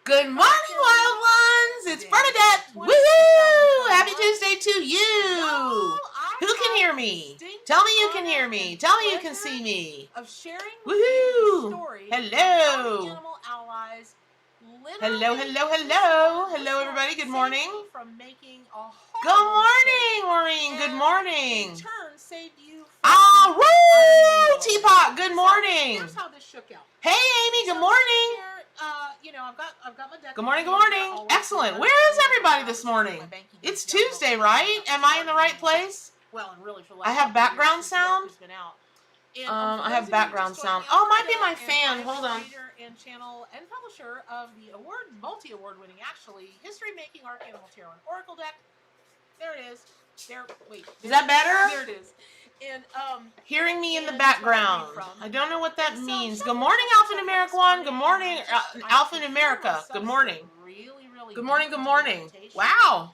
Good morning, wild ones! It's Bernadette! Woohoo! Happy Tuesday to you! Who can hear me? Tell me you can hear me. Tell me you can see me. Woohoo! Hello! Hello, hello, hello! Hello, everybody. Good morning. Good morning, Maureen. Good morning. Ah, woo! Teapot. Good morning. Here's how this shook out. Hey, Amy. Good morning. I've got my deck. Good morning, good morning. Excellent. Where is everybody this morning? It's Tuesday, right? Am I in the right place? Well, and really for the I have background sound. I have background sound. Oh, it might be my fan. Hold on. And channel and publisher of the multi-award winning, actually, history making Arc Animal Tarot and Oracle deck. There it is. Wait. Is that better? There it is. And hearing me in the background. I don't know what that means. Good morning, Alphanumeric One. Good morning, Alphanumerica. Good morning. Good morning. Good morning. Wow.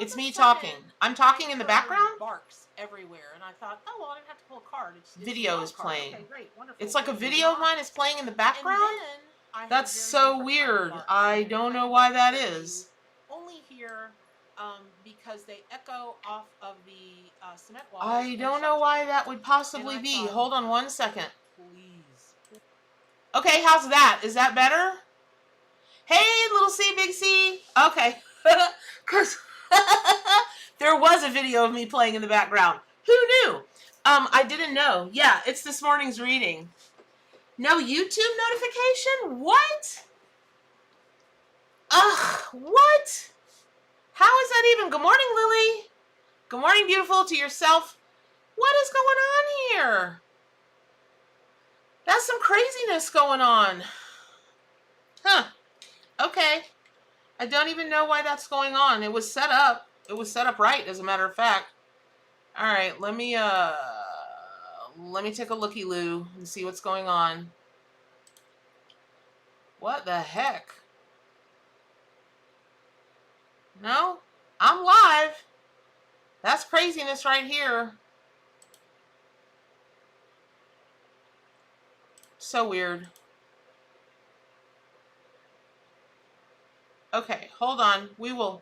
It's me talking. I'm talking in the background. Barks everywhere, and I thought, oh well, I didn't have to pull a card. Video is playing. Okay, great, wonderful. It's like a video of mine is playing in the background. That's so weird. I don't know why that is. Only here. Because they echo off of the cement walls. I don't know why that would possibly be. Hold on one second. Please. Okay, how's that? Is that better? Hey, little C, big C. Okay. Because there was a video of me playing in the background. Who knew? I didn't know. Yeah, it's this morning's reading. No YouTube notification? What? Ugh, what? How is that even? Good morning, Lily. Good morning, beautiful, to yourself. What is going on here? That's some craziness going on. Huh. Okay. I don't even know why that's going on. It was set up. It was set up right, as a matter of fact. All right, let me take a looky-loo and see what's going on. What the heck? No, I'm live. That's craziness right here. So weird. Okay, hold on. We will.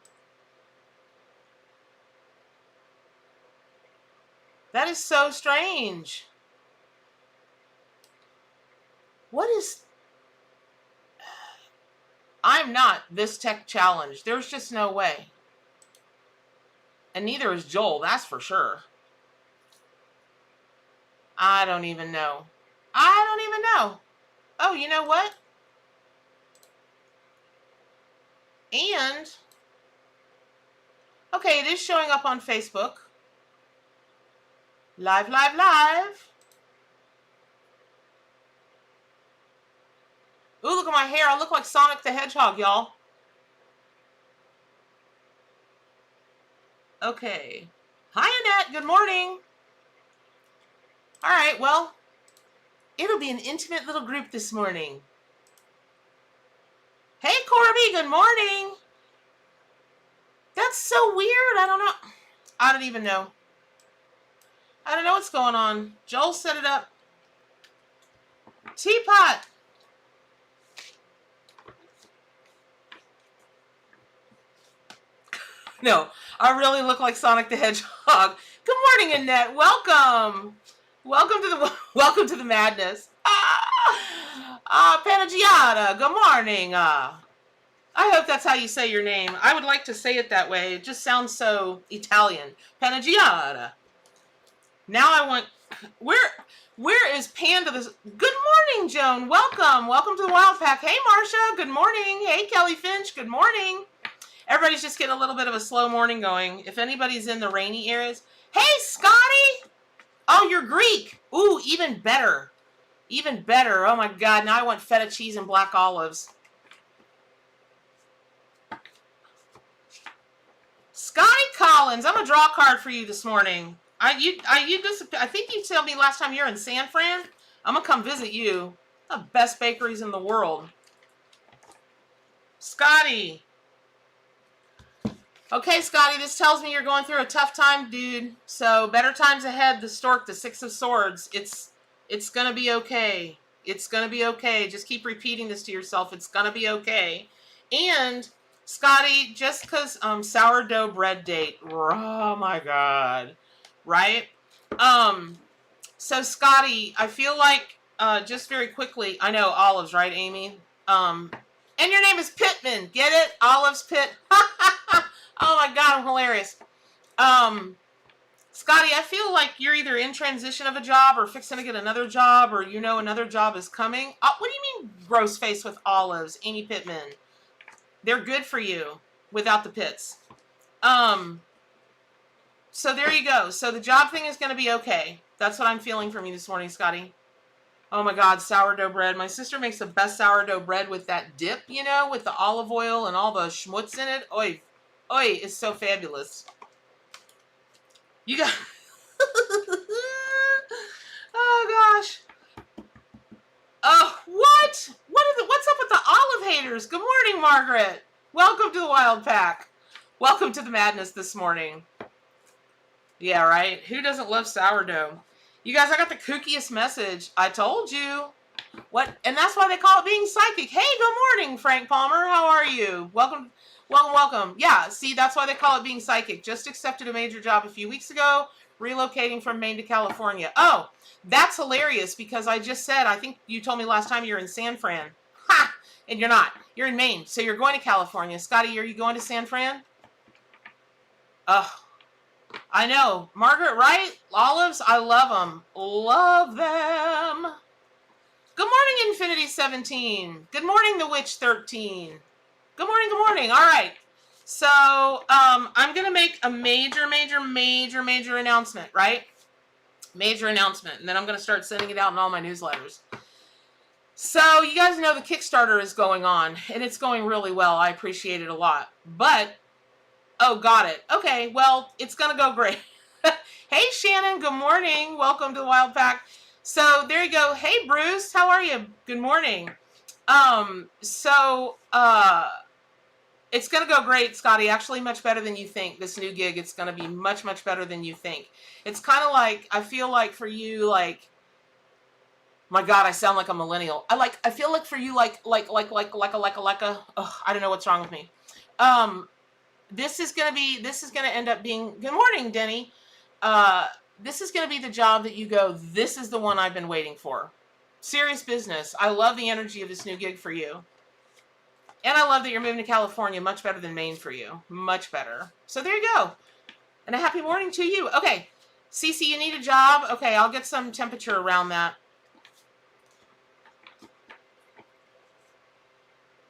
That is so strange. What is... I'm not this tech challenged. There's just no way. And neither is Joel, that's for sure. I don't even know. I don't even know. Oh, you know what? And, okay, it is showing up on Facebook. Live, live, live. Ooh, look at my hair. I look like Sonic the Hedgehog, y'all. Okay. Hi, Annette. Good morning. All right, well, it'll be an intimate little group this morning. Hey, Corby. Good morning. That's so weird. I don't know. I don't even know. I don't know what's going on. Joel set it up. Teapot. No, I really look like Sonic the Hedgehog. Good morning, Annette. Welcome. Welcome to the madness. Panagiata. Good morning. I hope that's how you say your name. I would like to say it that way. It just sounds so Italian. Panagiata. Now I want... Where is Panda? Good morning, Joan. Welcome to the Wild Pack. Hey, Marsha. Good morning. Hey, Kelly Finch. Good morning. Everybody's just getting a little bit of a slow morning going. If anybody's in the rainy areas. Hey, Scotty! Oh, you're Greek. Ooh, even better. Even better. Oh, my God. Now I want feta cheese and black olives. Scotty Collins, I'm going to draw a card for you this morning. I think you told me last time you're in San Fran. I'm going to come visit you. The best bakeries in the world. Scotty. Okay, Scotty, this tells me you're going through a tough time, dude. So, better times ahead. The Stork, the Six of Swords. It's going to be okay. It's going to be okay. Just keep repeating this to yourself. It's going to be okay. And Scotty, just because sourdough bread date. Oh my God. Right? So Scotty, I feel like just very quickly, I know olives, right, Amy? And your name is Pittman. Get it? Olives Pitt. Oh my God, I'm hilarious. Scotty, I feel like you're either in transition of a job or fixing to get another job, or you know another job is coming. What do you mean gross face with olives, Amy Pittman? They're good for you without the pits. So there you go. So the job thing is going to be okay. That's what I'm feeling from you this morning, Scotty. Oh my God, sourdough bread. My sister makes the best sourdough bread with that dip, you know, with the olive oil and all the schmutz in it. Oy, oy, it's so fabulous. You got... Oh gosh. Oh, what? What's up with the olive haters? Good morning, Margaret. Welcome to the Wild Pack. Welcome to the madness this morning. Yeah, right? Who doesn't love sourdough? You guys, I got the kookiest message. I told you. What? And that's why they call it being psychic. Hey, good morning, Frank Palmer. How are you? Welcome, welcome, welcome. Yeah, see, that's why they call it being psychic. Just accepted a major job a few weeks ago, relocating from Maine to California. Oh, that's hilarious because I just said, I think you told me last time you're in San Fran. Ha! And you're not. You're in Maine, so you're going to California. Scotty, are you going to San Fran? Oh. I know. Margaret, right? Olives, I love them. Love them. Good morning, Infinity 17. Good morning, The Witch 13. Good morning, good morning. All right. So, I'm going to make a major announcement, right? Major announcement. And then I'm going to start sending it out in all my newsletters. So, you guys know the Kickstarter is going on, and it's going really well. I appreciate it a lot. But... oh, got it. Okay, well, it's going to go great. Hey, Shannon, good morning. Welcome to the Wild Pack. So there you go. Hey, Bruce, how are you? Good morning. It's going to go great, Scotty. Actually, much better than you think. This new gig, it's going to be much better than you think. It's kind of like, I feel like for you, like, my God, I sound like a millennial. I feel like for you, like a, I don't know what's wrong with me. This is going to end up being, good morning, Denny. This is going to be the job that you go, this is the one I've been waiting for. Serious business. I love the energy of this new gig for you. And I love that you're moving to California. Much better than Maine for you. Much better. So there you go. And a happy morning to you. Okay. Cece, you need a job? Okay, I'll get some temperature around that.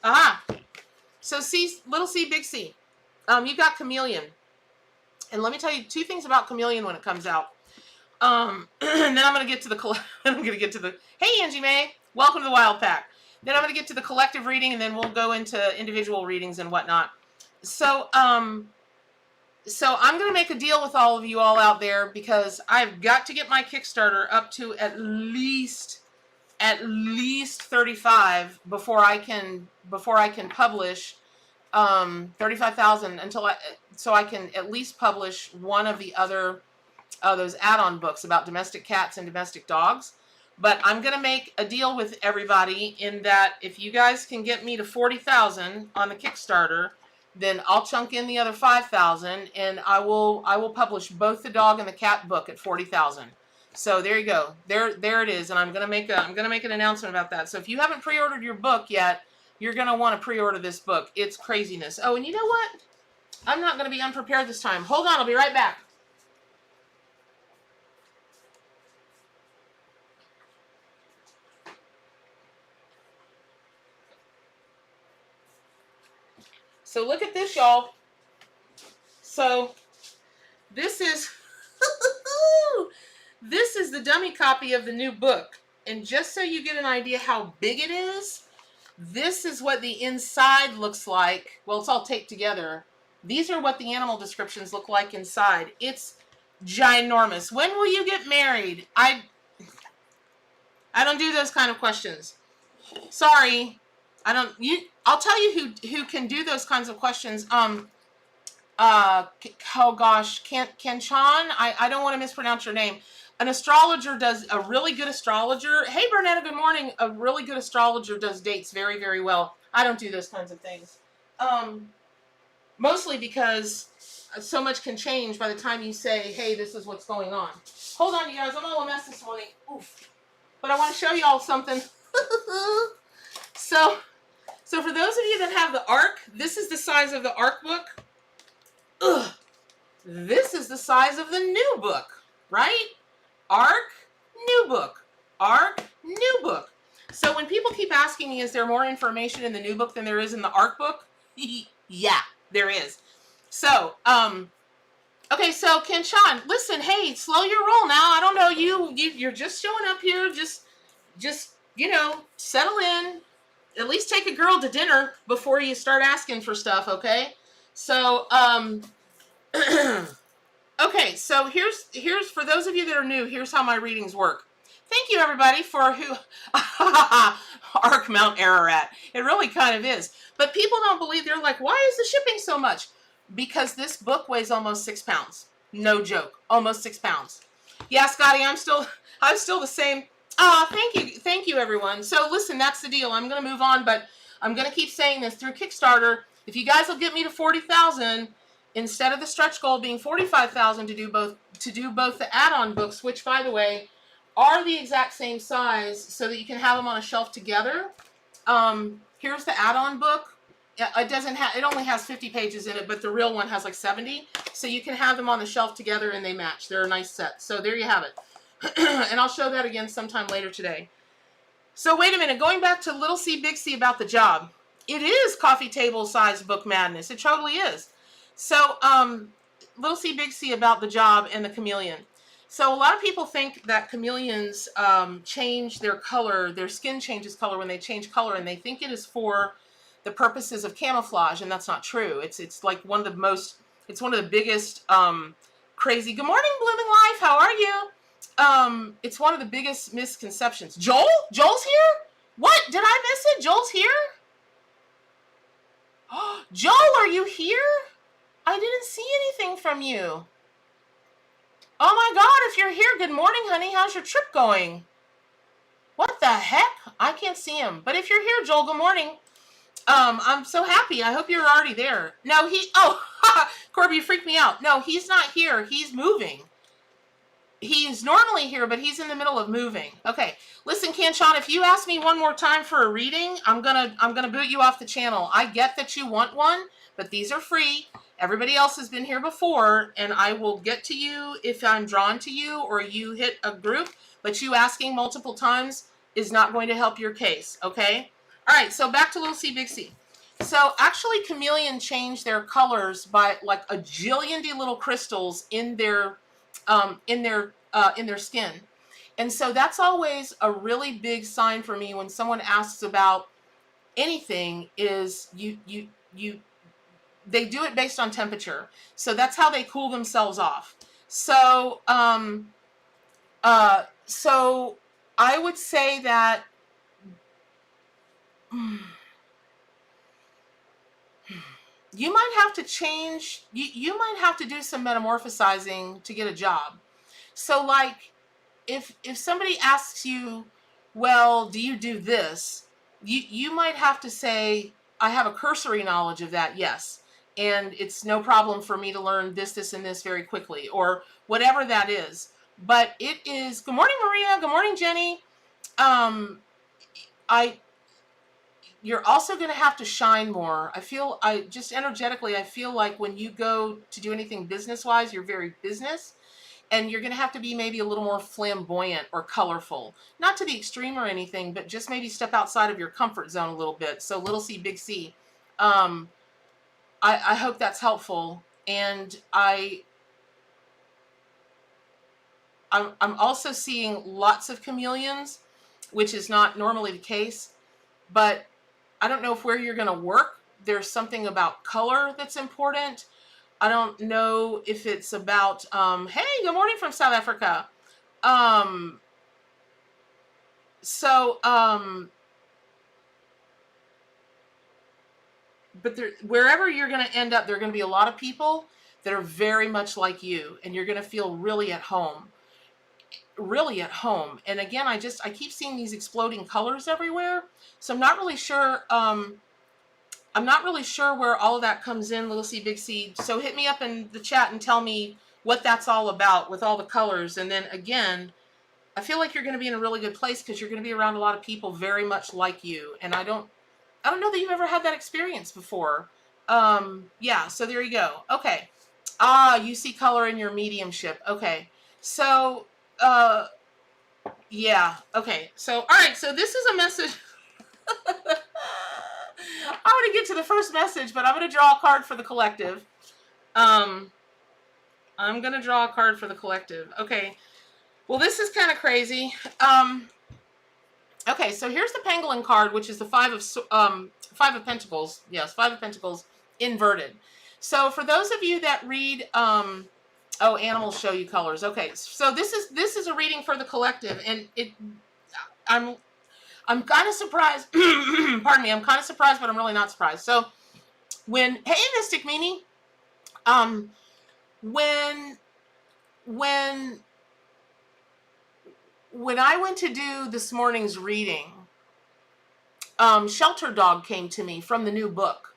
Aha. So C, little c, big C. You got Chameleon. And let me tell you two things about Chameleon when it comes out. And then I'm going to get to the, hey, Angie Mae, welcome to the Wild Pack. Then I'm going to get to the collective reading, and then we'll go into individual readings and whatnot. So I'm going to make a deal with all of you all out there because I've got to get my Kickstarter up to at least 35 before I can publish 35,000 so I can at least publish one of the other those add-on books about domestic cats and domestic dogs. But I'm going to make a deal with everybody in that if you guys can get me to 40,000 on the Kickstarter, then I'll chunk in the other 5,000 and I will publish both the dog and the cat book at 40,000. So there you go. There it is, and I'm going to make an announcement about that. So if you haven't pre-ordered your book yet, you're going to want to pre-order this book. It's craziness. Oh, and you know what? I'm not going to be unprepared this time. Hold on, I'll be right back. So look at this, y'all. So this is this is the dummy copy of the new book. And just so you get an idea how big it is, this is what the inside looks like. Well, it's all taped together. These are what the animal descriptions look like inside. It's ginormous. When will you get married? I don't do those kind of questions. Sorry. I'll tell you who can do those kinds of questions. Oh gosh, Ken Chan, I don't want to mispronounce your name. An astrologer does, a really good astrologer. Hey, Bernetta, good morning. A really good astrologer does dates very, very well. I don't do those kinds of things. Mostly because so much can change by the time you say, hey, this is what's going on. Hold on, you guys. I'm all a mess this morning. Oof. But I want to show you all something. So for those of you that have the ARC, this is the size of the ARC book. Ugh. This is the size of the new book, right? ARC, new book. ARC, new book. So when people keep asking me, is there more information in the new book than there is in the ARC book? Yeah, there is. So, okay, so Ken-chan, listen, hey, slow your roll now. I don't know, you're just showing up here. Just, you know, settle in. At least take a girl to dinner before you start asking for stuff, okay? So, okay, so here's for those of you that are new, here's how my readings work. Thank you, everybody, for who Arc Mount Ararat. It really kind of is. But people don't believe. They're like, why is the shipping so much? Because this book weighs almost 6 pounds. No joke. Almost 6 pounds. Yeah, Scotty, I'm still the same. Thank you, everyone. So listen, that's the deal. I'm gonna move on, but I'm gonna keep saying this through Kickstarter. If you guys will get me to 40,000, instead of the stretch goal being 45,000 to do both the add-on books, which by the way are the exact same size, so that you can have them on a shelf together. Here's the add-on book. It only has 50 pages in it, but the real one has like 70. So you can have them on the shelf together and they match. They're a nice set. So there you have it. And I'll show that again sometime later today. So wait a minute, going back to Little C Big C about the job. It is coffee table sized book madness. It totally is. So Little C Big C about the job and the chameleon. So a lot of people think that chameleons change their color, their skin changes color when they change color, and they think it is for the purposes of camouflage, and that's not true. It's like one of the biggest crazy. Good morning, Blooming Life. How are you? It's one of the biggest misconceptions. Joel's here? What? Did I miss it? Joel's here? Joel, are you here? I didn't see anything from you. Oh my God, if you're here, good morning, honey. How's your trip going? What the heck? I can't see him. But if you're here, Joel, good morning. I'm so happy. I hope you're already there. No, Corby, you freaked me out. No, he's not here. He's moving. He's normally here, but he's in the middle of moving. Okay, listen, Ken-chan, if you ask me one more time for a reading, I'm gonna boot you off the channel. I get that you want one, but these are free. Everybody else has been here before, and I will get to you if I'm drawn to you or you hit a group, but you asking multiple times is not going to help your case, okay? All right, so back to Little C Big C. So actually, chameleon change their colors by like a jillion little crystals in their skin, and so that's always a really big sign for me when someone asks about anything. Is they do it based on temperature, so that's how they cool themselves off. So so I would say that. You might have to change, you might have to do some metamorphosizing to get a job. So like, if somebody asks you, well, do you do this? You might have to say, I have a cursory knowledge of that, yes. And it's no problem for me to learn this, and this very quickly, or whatever that is. But it is, good morning, Maria, good morning, Jenny. You're also going to have to shine more. Just energetically, I feel like when you go to do anything business-wise, you're very business, and you're going to have to be maybe a little more flamboyant or colorful. Not to the extreme or anything, but just maybe step outside of your comfort zone a little bit. So Little C, Big C. I hope that's helpful. And I'm also seeing lots of chameleons, which is not normally the case, but I don't know if where you're going to work, there's something about color that's important. I don't know if it's about, hey, good morning from South Africa. But wherever you're going to end up, there are going to be a lot of people that are very much like you, and you're going to feel really at home. really at home. And again, I keep seeing these exploding colors everywhere. So I'm not really sure. I'm not really sure where all of that comes in, little C, big C. So hit me up in the chat and tell me what that's all about with all the colors. And then again, I feel like you're going to be in a really good place because you're going to be around a lot of people very much like you. And I don't know that you've ever had that experience before. Yeah, so there you go. Okay. You see color in your mediumship. Okay. So, yeah. Okay. So, all right. So this is a message. I'm going to get to the first message, but I'm going to draw a card for the collective. I'm going to draw a card for the collective. Okay. Well, this is kind of crazy. Okay, so here's the Pangolin card, which is the Five of Pentacles. Yes, Five of Pentacles inverted. So for those of you that read, oh, animals show you colors. Okay, so this is a reading for the collective, and I'm kind of surprised. Pardon me, I'm kind of surprised, but I'm really not surprised. So hey, Mystic Mimi, when I went to do this morning's reading, Shelter Dog came to me from the new book.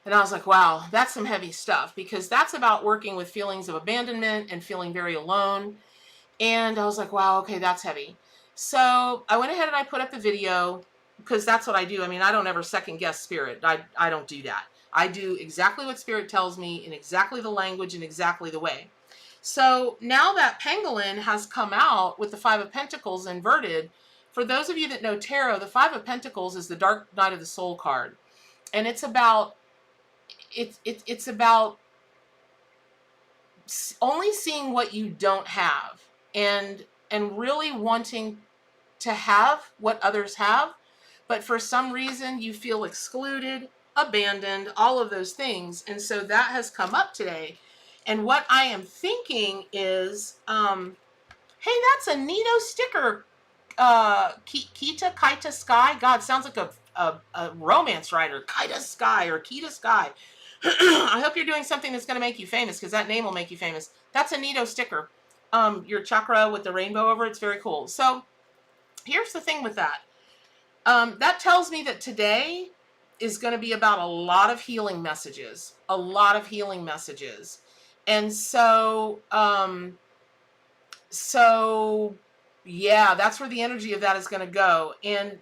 And I was like, wow, that's some heavy stuff, because that's about working with feelings of abandonment and feeling very alone. And I was like, wow, okay, that's heavy. So I went ahead and I put up the video, because that's what I do. I mean, I don't ever second guess spirit. I don't do that. I do exactly what spirit tells me in exactly the language and exactly the way. So now that Pangolin has come out with the Five of Pentacles inverted, for those of you that know tarot, the Five of Pentacles is the Dark Night of the Soul card. And it's about only seeing what you don't have, and really wanting to have what others have, but for some reason you feel excluded, abandoned, all of those things. And so that has come up today. And what I am thinking is, hey, that's a neato sticker. Kita Sky. God, sounds like a romance writer. Kita Sky or Kita Sky. I hope you're doing something that's going to make you famous, because that name will make you famous. That's a neato sticker. Your chakra with the rainbow over it's very cool. So here's the thing with that. That tells me that today is going to be about a lot of healing messages. A lot of healing messages. And so, yeah, that's where the energy of that is going to go. And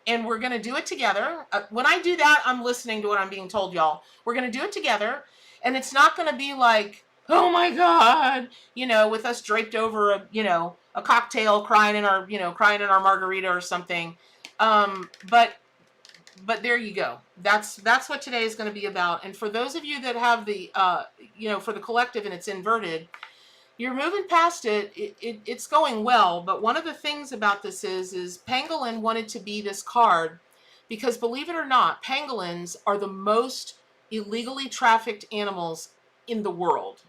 we're going to do it together. When I do that, I'm listening to what I'm being told, y'all. We're going to do it together. And it's not going to be like, oh my God, with us draped over a cocktail, crying in our margarita or something. But there you go. That's what today is going to be about. And for those of you that have the, for the collective and it's inverted, you're moving past it. It's going well. But one of the things about this is Pangolin wanted to be this card because, believe it or not, pangolins are the most illegally trafficked animals in the world.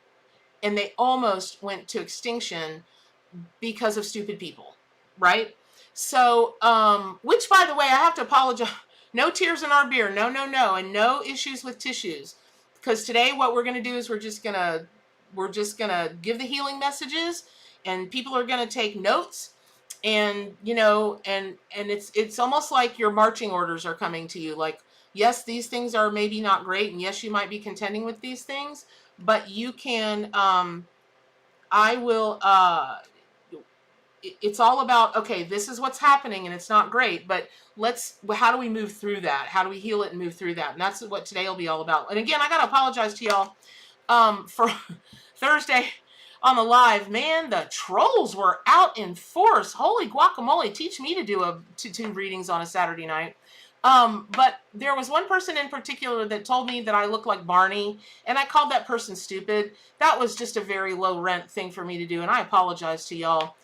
And they almost went to extinction because of stupid people, right? So, which, by the way, I have to apologize. No tears in our beer. No. And no issues with tissues. Because today what we're going to do is we're just going to give the healing messages, and people are going to take notes, and and it's almost like your marching orders are coming to you. Like, yes, these things are maybe not great, and yes, you might be contending with these things, but you can, it's all about, okay, this is what's happening and it's not great, but how do we move through that? How do we heal it and move through that? And that's what today will be all about. And again, I got to apologize to y'all for Thursday on the live. Man, the trolls were out in force. Holy guacamole, teach me to do two readings on a Saturday night. But there was one person in particular that told me that I look like Barney, and I called that person stupid. That was just a very low rent thing for me to do, and I apologize to y'all.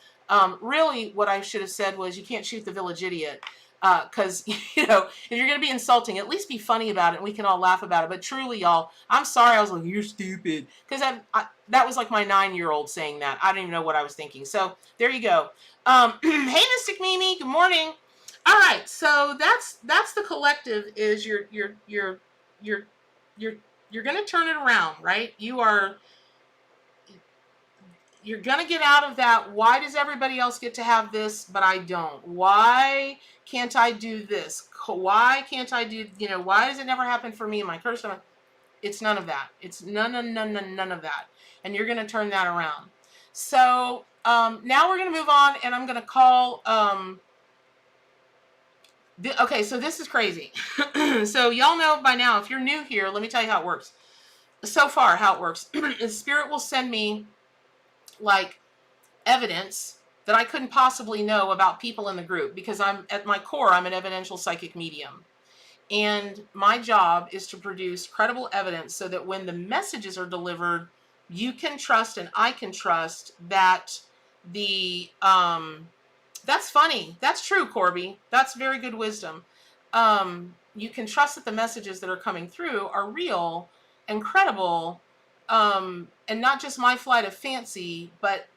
Really, what I should have said was, you can't shoot the village idiot. Because, if you're going to be insulting, at least be funny about it and we can all laugh about it. But truly, y'all, I'm sorry I was like, you're stupid. Because that was like my 9-year-old saying that. I don't even know what I was thinking. So, there you go. Hey, Mystic Mimi, good morning. All right, so that's the collective. Is you're going to turn it around, right? you're going to get out of that. Why does everybody else get to have this, but I don't? Why can't I do this? Why can't I do, why does it never happen for me in my curse? It's none of that. It's none of that. And you're going to turn that around. So now we're going to move on, and I'm going to call, okay, so this is crazy. So y'all know by now, if you're new here, let me tell you how it works. So far, how it works is Spirit will send me like evidence that I couldn't possibly know about people in the group, because at my core, I'm an evidential psychic medium. And my job is to produce credible evidence so that when the messages are delivered, you can trust and I can trust that that's funny. That's true, Corby. That's very good wisdom. You can trust that the messages that are coming through are real and credible, and not just my flight of fancy, but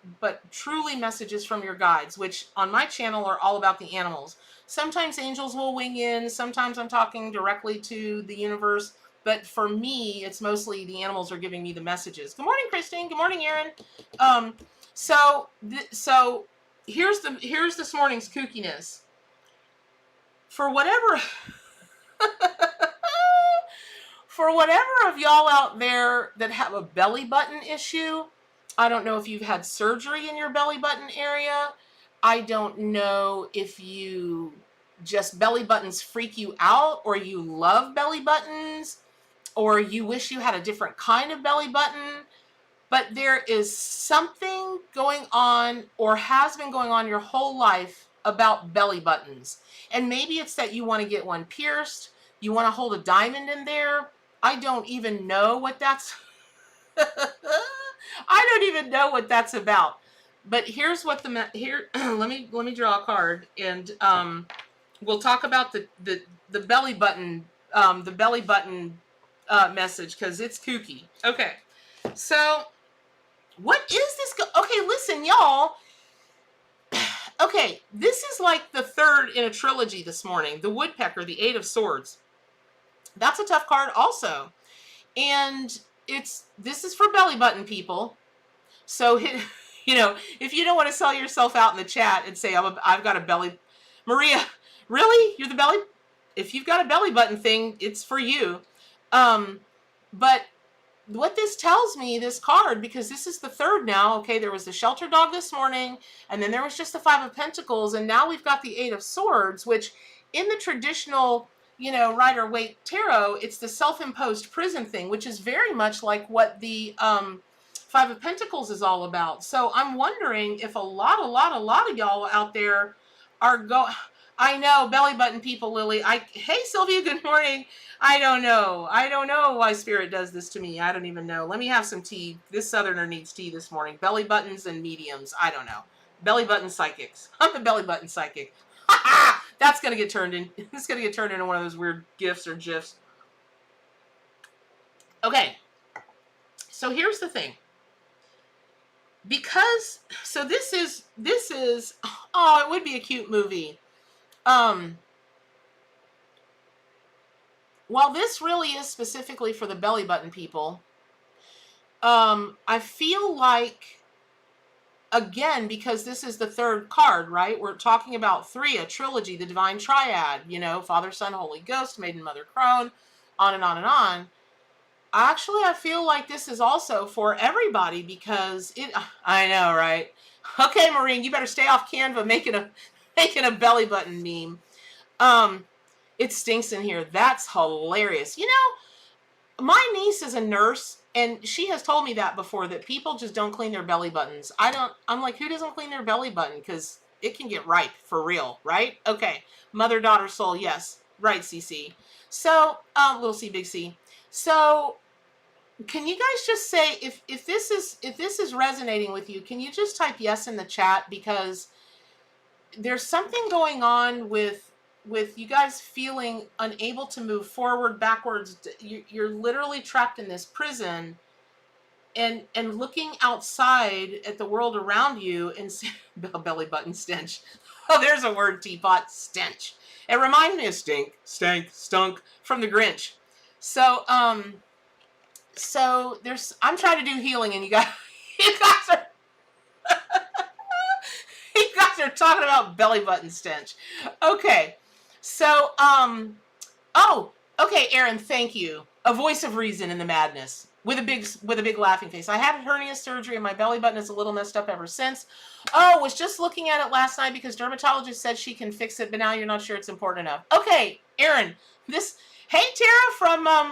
truly messages from your guides, which on my channel are all about the animals. Sometimes angels will wing in. Sometimes I'm talking directly to the universe. But for me, it's mostly the animals are giving me the messages. Good morning, Christine. Good morning, Aaron. So here's this morning's kookiness. For whatever for whatever of y'all out there that have a belly button issue, I don't know if you've had surgery in your belly button area. I don't know if you just belly buttons freak you out, or you love belly buttons, or you wish you had a different kind of belly button. But there is something going on, or has been going on your whole life, about belly buttons. And maybe it's that you want to get one pierced. You want to hold a diamond in there. I don't even know what that's I don't even know what that's about. But here's what let me draw a card, and we'll talk about the belly button message, because it's kooky. Okay, so what is this? Okay, listen, y'all. Okay, this is like the third in a trilogy this morning. The Woodpecker, the Eight of Swords. That's a tough card also. And this is for belly button people. So, if you don't want to sell yourself out in the chat and say, I've got a belly, Maria, really? You're the belly? If you've got a belly button thing, it's for you. But what this tells me, this card, because this is the third now, okay, there was the shelter dog this morning, and then there was just the Five of Pentacles, and now we've got the Eight of Swords, which in the traditional, Rider-Waite tarot, it's the self-imposed prison thing, which is very much like what the Five of Pentacles is all about. So I'm wondering if a lot of y'all out there are I know, belly button people, Lily. Hey, Sylvia, good morning. I don't know why Spirit does this to me. I don't even know. Let me have some tea. This Southerner needs tea this morning. Belly buttons and mediums. I don't know. Belly button psychics. I'm the belly button psychic. That's going to get turned in. It's going to get turned into one of those weird GIFs or GIFs. Okay. So here's the thing. So this is, oh, it would be a cute movie. While this really is specifically for the belly button people, I feel like, again, because this is the third card, right? We're talking about three, a trilogy, the divine triad, Father, Son, Holy Ghost, Maiden, Mother, Crone, on and on and on. Actually, I feel like this is also for everybody, because I know, right? Okay, Maureen, you better stay off Canva making a belly button meme. It stinks in here. That's hilarious. My niece is a nurse, and she has told me that before, that people just don't clean their belly buttons. I'm like, who doesn't clean their belly button? Because it can get ripe for real, right? Okay. Mother, daughter, soul. Yes. Right, CC. So, little C, big C. So, can you guys just say, if this is resonating with you, can you just type yes in the chat? Because there's something going on with you guys feeling unable to move forward, backwards. You're literally trapped in this prison, and looking outside at the world around you and belly button stench. Oh, there's a word, teapot, stench. It reminds me of stunk from the Grinch. So, I'm trying to do healing, and you guys are, You guys are talking about belly button stench. Okay. So, oh, okay, Aaron, thank you. A voice of reason in the madness. With a big laughing face. I had hernia surgery and my belly button is a little messed up ever since. Oh, was just looking at it last night because dermatologist said she can fix it, but now you're not sure it's important enough. Okay, Aaron, this hey Tara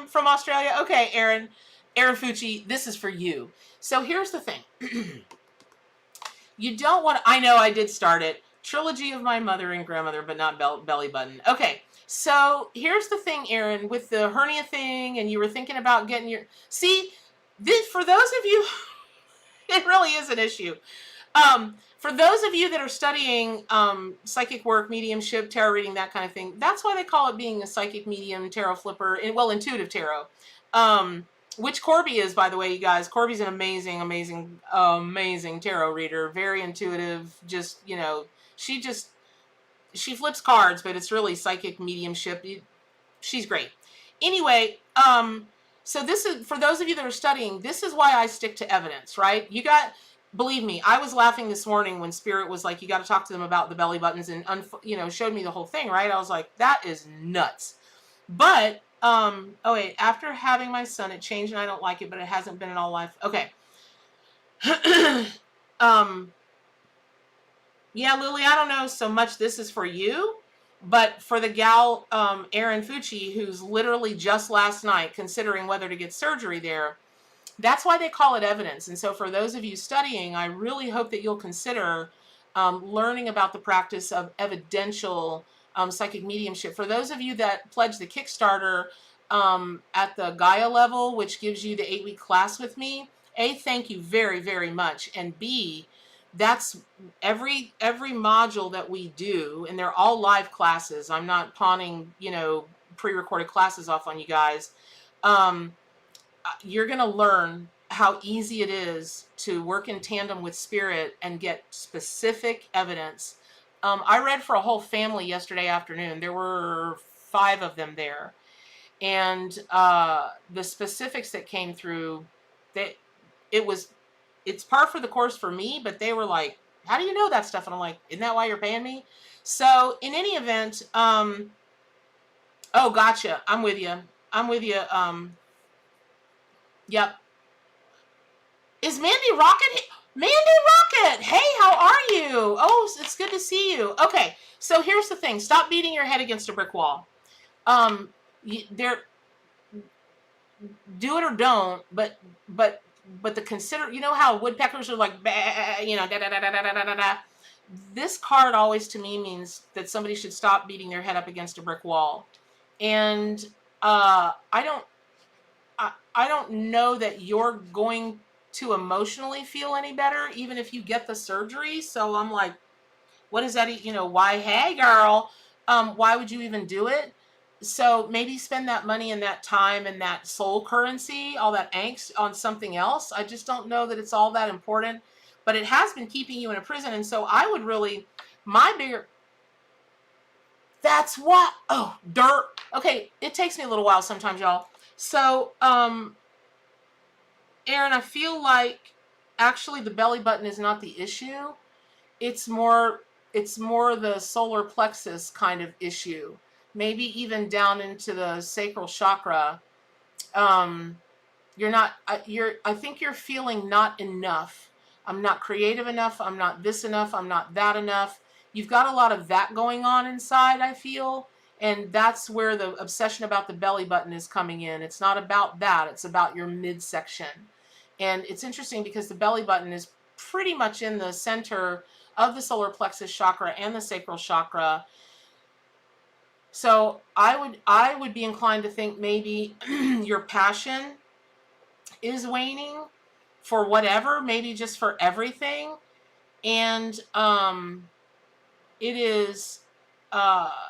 from Australia. Okay, Aaron Fucci, this is for you. So here's the thing. You don't want to, I know I did start it. Trilogy of my mother and grandmother, but not belly button. Okay, so here's the thing, Aaron, with the hernia thing, and you were thinking about getting your, see, this, for those of you, it really is an issue. For those of you that are studying psychic work, mediumship, tarot reading, that kind of thing, that's why they call it being a psychic medium, tarot flipper, well, intuitive tarot. Which Corby is, by the way, you guys. Corby's an amazing, amazing, amazing tarot reader. Very intuitive. Just, you know, she flips cards, but it's really psychic mediumship. She's great. Anyway, so this is, for those of you that are studying, this is why I stick to evidence, right? You got, believe me, I was laughing this morning when Spirit was like, you got to talk to them about the belly buttons and, you know, showed me the whole thing, right? I was like, that is nuts. But, oh wait, after having my son, it changed and I don't like it, but it hasn't been in all life. Okay. Yeah, Lily, I don't know so much this is for you, but for the gal, Erin Fucci, who's literally just last night considering whether to get surgery there, that's why they call it evidence. And so for those of you studying, I really hope that you'll consider learning about the practice of evidential psychic mediumship. For those of you that pledge the Kickstarter at the Gaia level, which gives you the 8-week class with me, A, thank you very, very much. And B, that's every module that we do, and they're all live classes. I'm not pawning, you know, pre-recorded classes off on you guys. You're going to learn how easy it is to work in tandem with Spirit and get specific evidence. I read for a whole family yesterday afternoon. There were 5 of them there. And the specifics that came through, it's par for the course for me, but they were like, how do you know that stuff? And I'm like, isn't that why you're paying me? So in any event, oh, gotcha. I'm with you. Yep. Is Mandy Rocket? Mandy Rocket! Hey, how are you? Oh, it's good to see you. Okay, so here's the thing. Stop beating your head against a brick wall. Do it or don't, but the consider, you know how woodpeckers are like, bah, you know, da da da da da da da da. This card always to me means that somebody should stop beating their head up against a brick wall. And I don't know that you're going to emotionally feel any better, even if you get the surgery. So I'm like, what is that? You know, why? Hey, girl, why would you even do it? So maybe spend that money and that time and that soul currency, all that angst on something else. I just don't know that it's all that important, but it has been keeping you in a prison. And so I would really, that's what, oh, dirt. Okay, it takes me a little while sometimes, y'all. So, Aaron, I feel like actually the belly button is not the issue. It's more the solar plexus kind of issue. Maybe even down into the sacral chakra. I think you're feeling not enough. I'm not creative enough. I'm not this enough. I'm not that enough. You've got a lot of that going on inside, I feel. And that's where the obsession about the belly button is coming in. It's not about that. It's about your midsection. And it's interesting because the belly button is pretty much in the center of the solar plexus chakra and the sacral chakra. So I would be inclined to think maybe your passion is waning for whatever, maybe just for everything. And it is,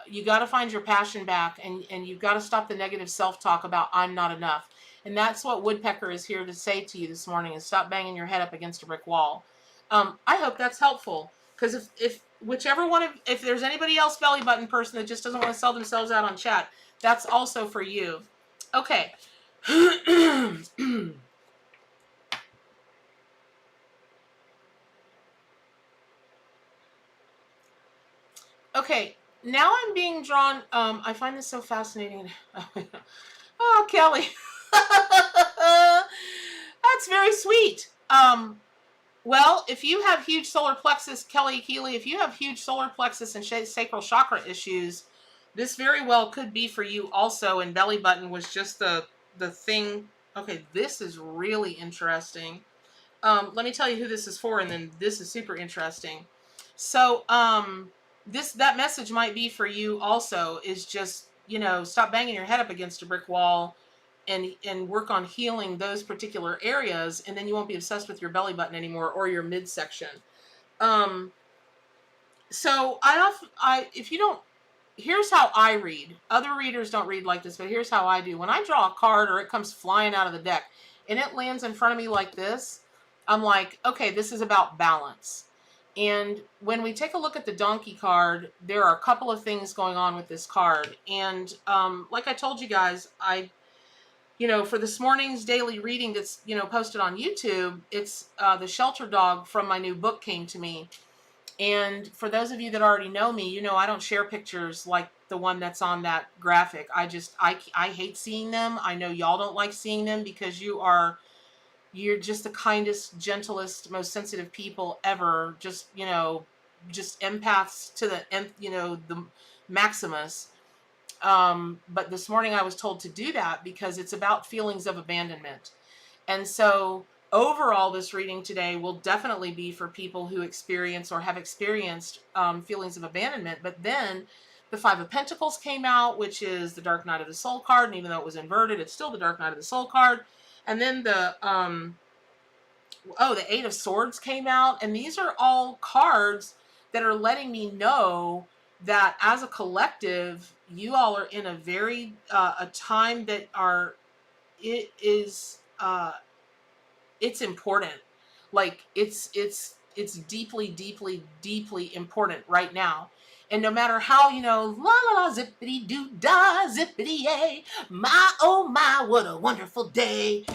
you got to find your passion back, and you've got to stop the negative self-talk about I'm not enough. And that's what Woodpecker is here to say to you this morning, is stop banging your head up against a brick wall. I hope that's helpful, because if whichever one if there's anybody else belly button person that just doesn't want to sell themselves out on chat, that's also for you. Okay. Okay, now I'm being drawn. I find this so fascinating. Oh, Kelly, that's very sweet. Well, if you have huge solar plexus, Kelly Keeley, if you have huge solar plexus and sacral chakra issues, this very well could be for you also. And belly button was just the thing. Okay, this is really interesting. Let me tell you who this is for, and then this is super interesting. So, that message might be for you also. Is just, stop banging your head up against a brick wall, and work on healing those particular areas, and then you won't be obsessed with your belly button anymore or your midsection. Um, so if you don't, here's how I read. Other readers don't read like this, but here's how I do. When I draw a card or it comes flying out of the deck and it lands in front of me like this, I'm like, okay, this is about balance. And when we take a look at the donkey card, there are a couple of things going on with this card. And like I told you guys, for this morning's daily reading that's, posted on YouTube, it's the shelter dog from my new book came to me. And for those of you that already know me, I don't share pictures like the one that's on that graphic. I hate seeing them. I know y'all don't like seeing them because you're just the kindest, gentlest, most sensitive people ever. Just empaths to the nth, the Maximus. But this morning I was told to do that because it's about feelings of abandonment. And so overall, this reading today will definitely be for people who experience or have experienced feelings of abandonment. But then the Five of Pentacles came out, which is the Dark Night of the Soul card. And even though it was inverted, it's still the Dark Night of the Soul card. And then the Eight of Swords came out. And these are all cards that are letting me know that as a collective, you all are in a time that it is it's important. Like it's deeply, deeply, deeply important right now. And no matter how, la la la, zippity doo da, zippity yay, my oh my, what a wonderful day.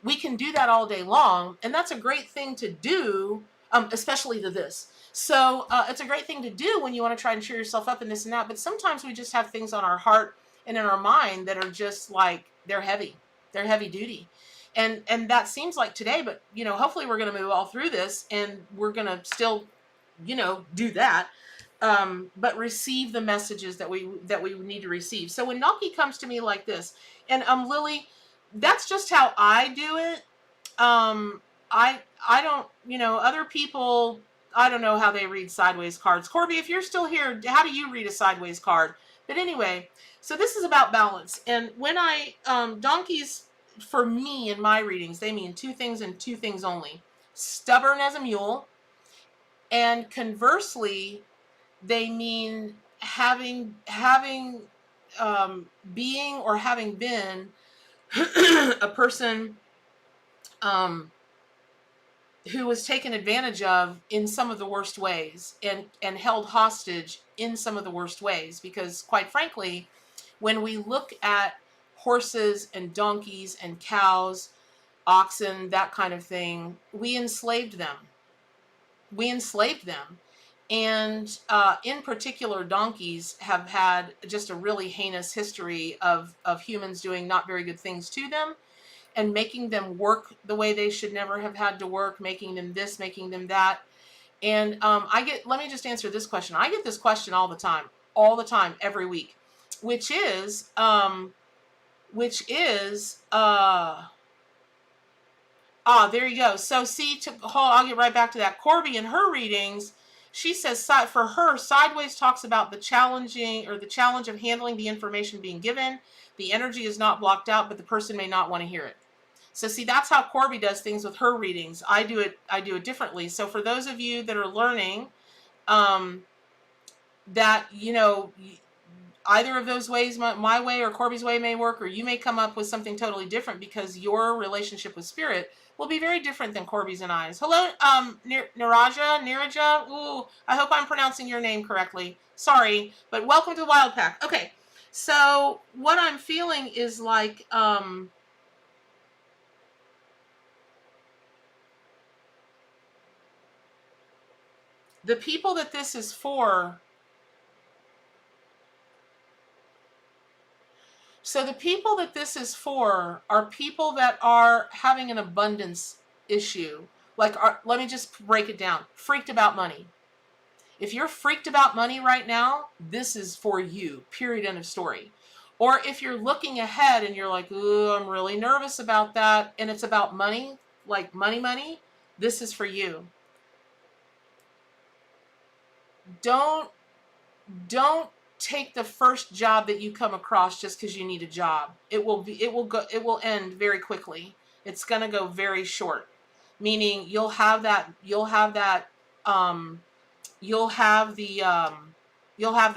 We can do that all day long, and that's a great thing to do, especially to this. So it's a great thing to do when you want to try and cheer yourself up and this and that. But sometimes we just have things on our heart and in our mind that are just like they're heavy. They're heavy duty. And that seems like today, but hopefully we're going to move all through this, and we're going to still do that, but receive the messages that we need to receive. So when Naki comes to me like this, and Lily, that's just how I do it. I don't, other people, I don't know how they read sideways cards. Corby, if you're still here, how do you read a sideways card? But anyway, so this is about balance. And when donkeys, for me in my readings, they mean two things and two things only: stubborn as a mule, and conversely, they mean being or having been a person who was taken advantage of in some of the worst ways, and held hostage in some of the worst ways. Because quite frankly, when we look at horses and donkeys and cows, oxen, that kind of thing, we enslaved them. And in particular, donkeys have had just a really heinous history of humans doing not very good things to them, and making them work the way they should never have had to work, making them this, making them that. And let me just answer this question. I get this question all the time, every week, which is, there you go. So see, I'll get right back to that. Corby, in her readings, she says for her, sideways talks about the challenge of handling the information being given. The energy is not blocked out, but the person may not want to hear it. So see, that's how Corby does things with her readings. I do it differently. So for those of you that are learning, that, either of those ways, my way or Corby's way, may work, or you may come up with something totally different, because your relationship with spirit will be very different than Corby's and I's. Hello, Niraja. Ooh, I hope I'm pronouncing your name correctly. Sorry, but welcome to the Wild Pack. Okay, so what I'm feeling is like, the people that this is for So the people that this is for are people that are having an abundance issue. Like, let me just break it down. Freaked about money. If you're freaked about money right now, this is for you. Period. End of story. Or if you're looking ahead and you're like, ooh, I'm really nervous about that, and it's about money, like money, this is for you. Don't take the first job that you come across just because you need a job. It will end very quickly. It's going to go very short. Meaning you'll have the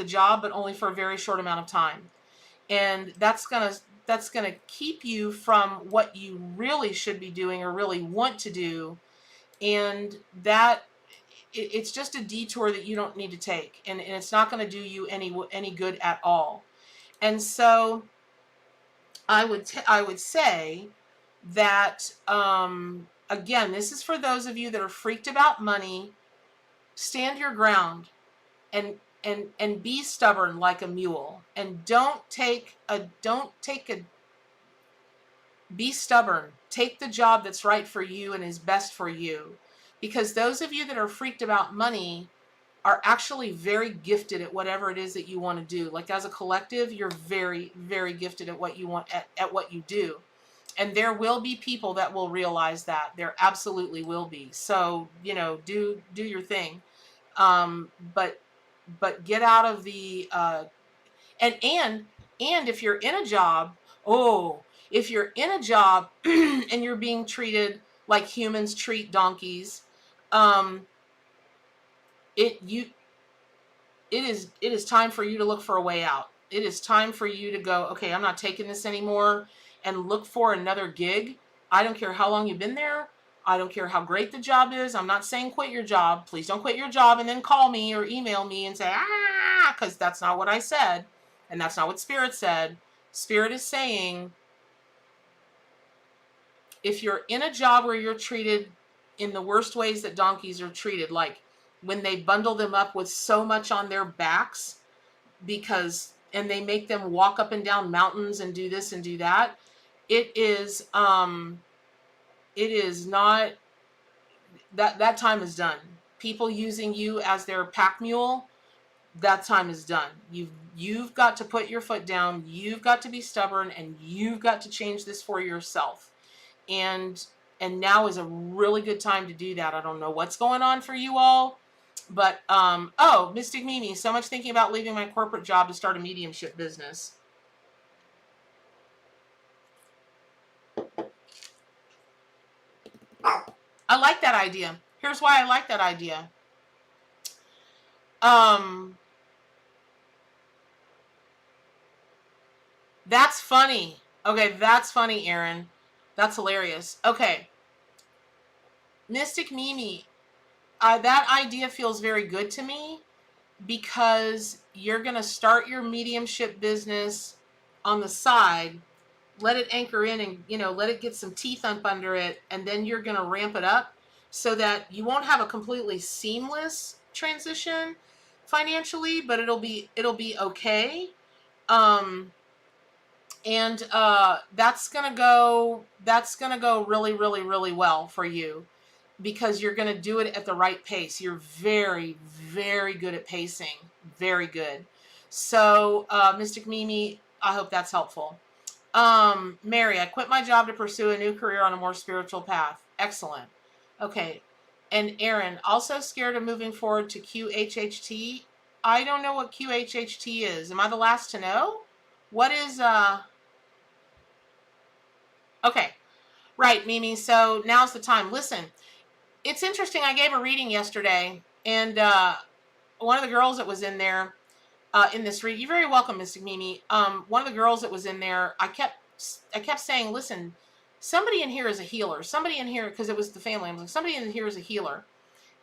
job, but only for a very short amount of time. And that's gonna keep you from what you really should be doing or really want to do. And that it's just a detour that you don't need to take, and it's not going to do you any good at all. And so I would say that again, this is for those of you that are freaked about money. Stand your ground and be stubborn like a mule, and be stubborn. Take the job that's right for you and is best for you. Because those of you that are freaked about money are actually very gifted at whatever it is that you want to do. Like, as a collective, you're very, very gifted at what you want, at what you do. And there will be people that will realize that. There absolutely will be. So, do your thing. But get out of the and if you're in a job, if you're in a job and you're being treated like humans treat donkeys, it is time for you to look for a way out. It is time for you to go, okay, I'm not taking this anymore, and look for another gig. I don't care how long you've been there. I don't care how great the job is. I'm not saying quit your job. Please don't quit your job and then call me or email me and say, because that's not what I said. And that's not what Spirit said. Spirit is saying, if you're in a job where you're treated in the worst ways that donkeys are treated, like when they bundle them up with so much on their backs, and they make them walk up and down mountains and do this and do that, it is not, that time is done. People using you as their pack mule, that time is done. You've got to put your foot down. You've got to be stubborn, and you've got to change this for yourself. And now is a really good time to do that. I don't know what's going on for you all, but Mystic Mimi, so much thinking about leaving my corporate job to start a mediumship business. I like that idea. Here's why I like that idea. That's funny. Okay, that's funny, Aaron. That's hilarious. Okay. Mystic Mimi, that idea feels very good to me, because you're going to start your mediumship business on the side, let it anchor in, and let it get some teeth up under it, and then you're going to ramp it up so that you won't have a completely seamless transition financially, but it'll be okay. And that's gonna go really, really, really well for you, because you're gonna do it at the right pace. You're very, very good at pacing. Very good. So, Mystic Mimi, I hope that's helpful. Mary, I quit my job to pursue a new career on a more spiritual path. Excellent. Okay. And Aaron, also scared of moving forward to QHHT. I don't know what QHHT is. Am I the last to know? What is, okay. Right, Mimi. So now's the time. Listen, it's interesting. I gave a reading yesterday, and one of the girls that was in there, in this read, you're very welcome, Mystic Mimi. One of the girls that was in there, I kept saying, listen, somebody in here is a healer. Somebody in here, because it was the family. I was like, somebody in here is a healer.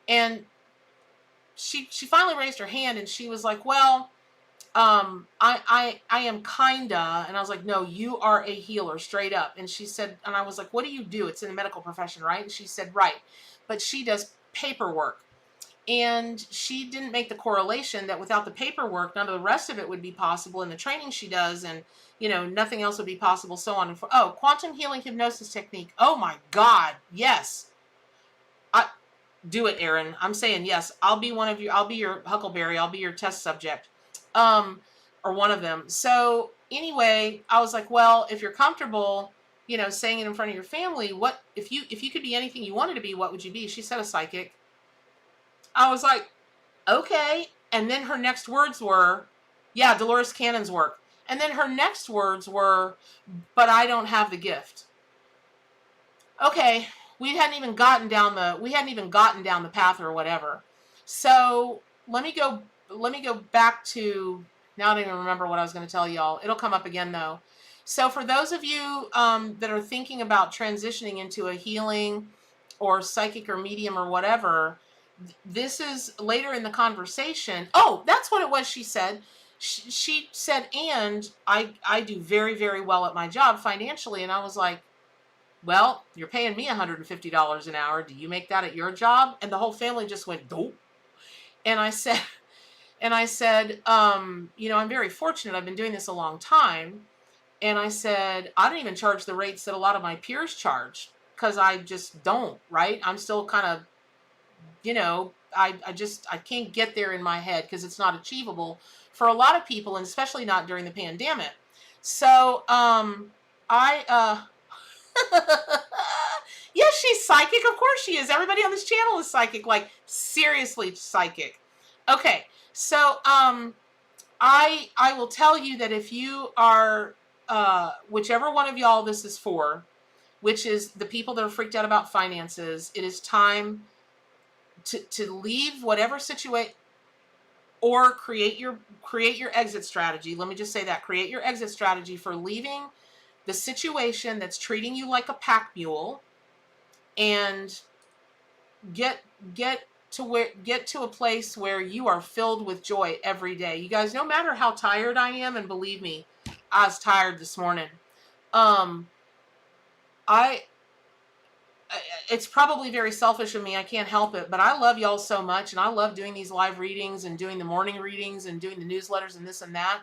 And she finally raised her hand, and she was like, well, I am kinda, and I was like, no, you are a healer, straight up. And she said, and I was like, what do you do? It's in the medical profession, right? And she said, right. But she does paperwork. And she didn't make the correlation that without the paperwork, none of the rest of it would be possible, and the training she does, and nothing else would be possible, so on and so. Oh, quantum healing hypnosis technique. Oh my God, yes. I do it, Aaron. I'm saying yes. I'll be one of you. I'll be your Huckleberry. I'll be your test subject, or one of them. So anyway, I was like, well, if you're comfortable, saying it in front of your family, what if you could be anything you wanted to be? What would you be? She said a psychic. I was like, okay. And then her next words were, yeah, Dolores Cannon's work. And then her next words were, but I don't have the gift. Okay, we hadn't even gotten down the path or whatever. So let me go back to, now I don't even remember what I was going to tell y'all. It'll come up again though. So for those of you that are thinking about transitioning into a healing or psychic or medium or whatever, this is later in the conversation. Oh, that's what it was. She said, she said, and I do very, very well at my job financially. And I was like, well, you're paying me $150 an hour. Do you make that at your job? And the whole family just went, nope. And I said, I'm very fortunate. I've been doing this a long time. And I said, I don't even charge the rates that a lot of my peers charge, because I just don't, right? I'm still kind of, I can't get there in my head because it's not achievable for a lot of people, and especially not during the pandemic. So, yes, she's psychic. Of course she is. Everybody on this channel is psychic, like seriously psychic. Okay. So, I will tell you that if you are, whichever one of y'all this is for, which is the people that are freaked out about finances, it is time to leave whatever situation, or create your exit strategy. Let me just say that. Create your exit strategy for leaving the situation that's treating you like a pack mule, and get to a place where you are filled with joy every day. You guys, no matter how tired I am, and believe me, I was tired this morning. It's probably very selfish of me. I can't help it, but I love y'all so much, and I love doing these live readings and doing the morning readings and doing the newsletters and this and that.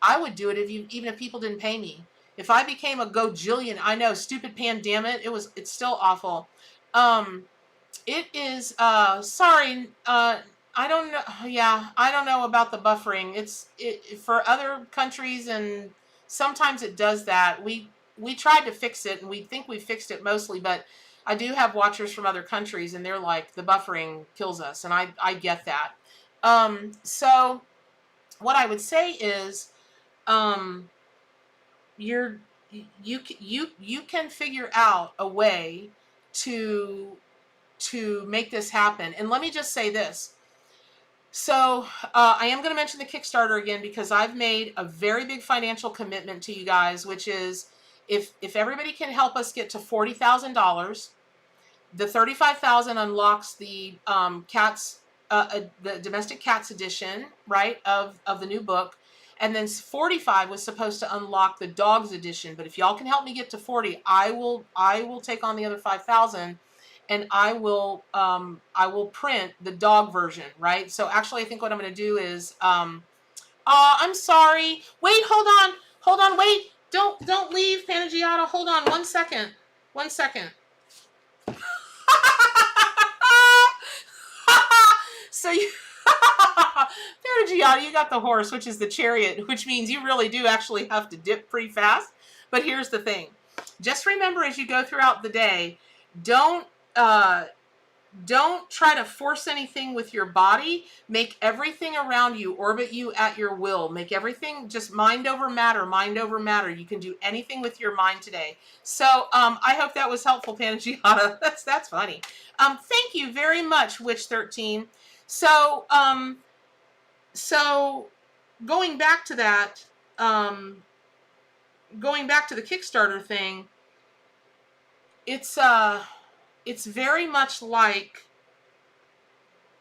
I would do it even if people didn't pay me. If I became a gojillion, I know, stupid pandemic, it's still awful. It is, sorry, I don't know. Yeah, I don't know about the buffering. It's for other countries, and sometimes it does that. We tried to fix it, and we think we fixed it mostly, but I do have watchers from other countries, and they're like, the buffering kills us, and I get that. So what I would say is, you can figure out a way to make this happen. And let me just say this. So I am going to mention the Kickstarter again, because I've made a very big financial commitment to you guys, which is if everybody can help us get to $40,000, the $35,000 unlocks the cats, the domestic cats edition, right, of the new book. And then 45 was supposed to unlock the dogs edition. But if y'all can help me get to 40, I will take on the other 5,000, and I will print the dog version, right? So actually, I think what I'm going to do is, I'm sorry. Wait, hold on, wait. Don't leave, Panagiata. Hold on 1 second. 1 second. So you, Panagiata, you got the horse, which is the chariot, which means you really do actually have to dip pretty fast. But here's the thing. Just remember, as you go throughout the day, don't try to force anything with your body. Make everything around you orbit you at your will. Make everything just mind over matter, mind over matter. You can do anything with your mind today. So I hope that was helpful, Panagiata. That's funny. Thank you very much, Witch 13. So so going back to that, going back to the Kickstarter thing, it's very much like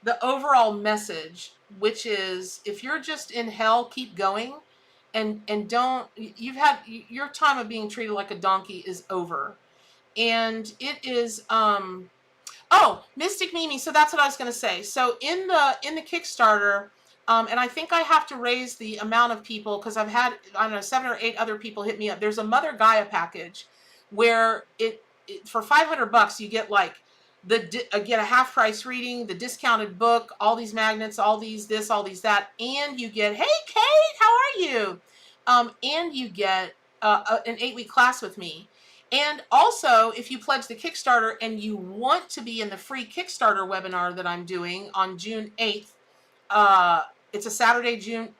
the overall message, which is, if you're just in hell, keep going, and don't, you've had your time of being treated like a donkey is over. And it is, Oh, Mystic Mimi. So that's what I was going to say. So in the Kickstarter, and I think I have to raise the amount of people because I've had, I don't know, 7 or 8 other people hit me up. There's a Mother Gaia package where it for $500 you get like get a half price reading, the discounted book, all these magnets, all these this, all these that, and you get, hey Kate, how are you? And you get an 8-week class with me. And also, if you pledge the Kickstarter and you want to be in the free Kickstarter webinar that I'm doing on June 8th, it's a Saturday, June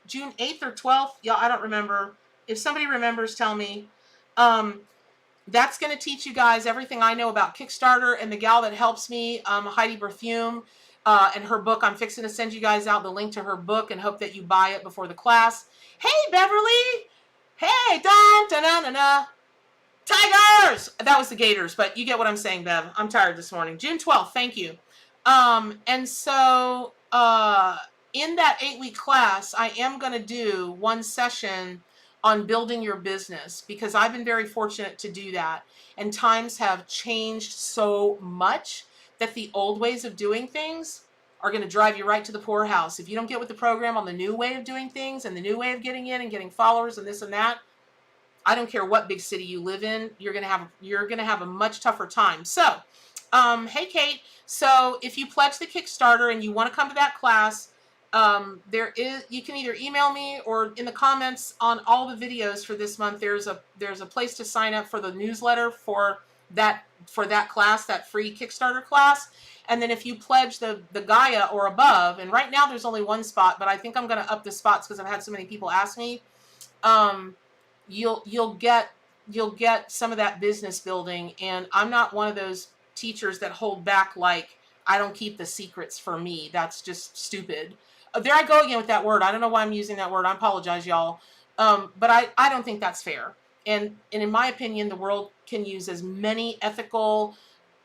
8th or 12th. Yeah, I don't remember. If somebody remembers, tell me. That's going to teach you guys everything I know about Kickstarter, and the gal that helps me, Heidi Berthume, and her book. I'm fixing to send you guys out the link to her book and hope that you buy it before the class. Hey, Beverly. Hey, da-na-na-na. Tigers! That was the Gators, but you get what I'm saying, Bev. I'm tired this morning. June 12th, thank you. And so in that 8-week class, I am going to do one session on building your business because I've been very fortunate to do that. And times have changed so much that the old ways of doing things are going to drive you right to the poorhouse. If you don't get with the program on the new way of doing things and the new way of getting in and getting followers and this and that, I don't care what big city you live in, you're gonna have a much tougher time. So, hey Kate. So if you pledge the Kickstarter and you want to come to that class, you can either email me or in the comments on all the videos for this month. There's a place to sign up for the newsletter for that class, that free Kickstarter class. And then if you pledge the Gaia or above, and right now there's only one spot, but I think I'm gonna up the spots because I've had so many people ask me. You'll get some of that business building, and I'm not one of those teachers that hold back like I don't keep the secrets for me. That's just stupid. There I go again with that word. I don't know why I'm using that word. I apologize, y'all. But I don't think that's fair. And in my opinion, the world can use as many ethical,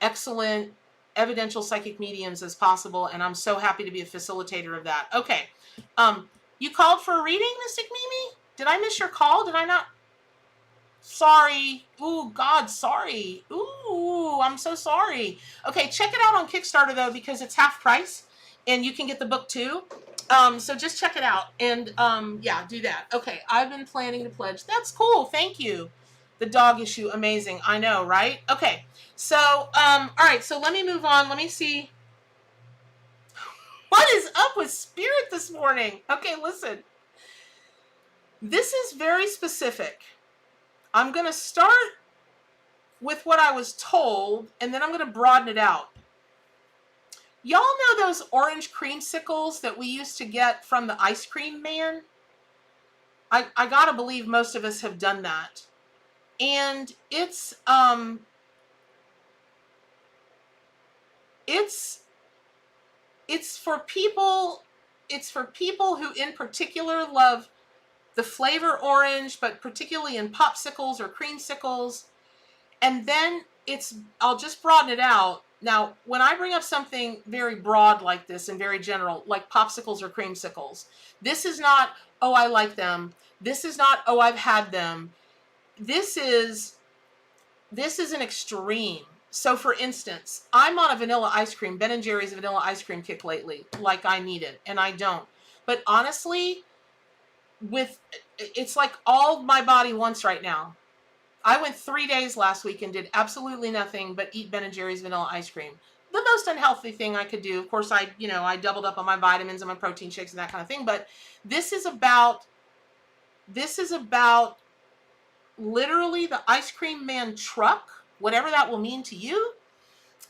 excellent, evidential psychic mediums as possible, and I'm so happy to be a facilitator of that. Okay. You called for a reading, Mystic Mimi? Did I miss your call? Did I not? Sorry. Ooh, God, sorry. Ooh, I'm so sorry. Okay, check it out on Kickstarter, though, because it's half price, and you can get the book, too. So just check it out, and, yeah, do that. Okay, I've been planning to pledge. That's cool. Thank you. The dog issue, amazing. I know, right? Okay, so, all right, so let me move on. Let me see. What is up with Spirit this morning? Okay, listen. This is very specific. I'm going to start with what I was told, and then I'm going to broaden it out. Y'all know those orange creamsicles that we used to get from the ice cream man? I got to believe most of us have done that. And it's for people who in particular love the flavor orange, but particularly in popsicles or creamsicles. And then I'll just broaden it out. Now, when I bring up something very broad like this and very general, like popsicles or creamsicles, this is not, oh, I like them. This is not, oh, I've had them. This is an extreme. So for instance, I'm on a vanilla ice cream, Ben & Jerry's vanilla ice cream kick lately, like I need it, and I don't. But honestly, it's like all my body wants right now. I went 3 days last week and did absolutely nothing but eat Ben & Jerry's vanilla ice cream. The most unhealthy thing I could do. Of course, I doubled up on my vitamins and my protein shakes and that kind of thing. But this is about literally the ice cream man truck, whatever that will mean to you.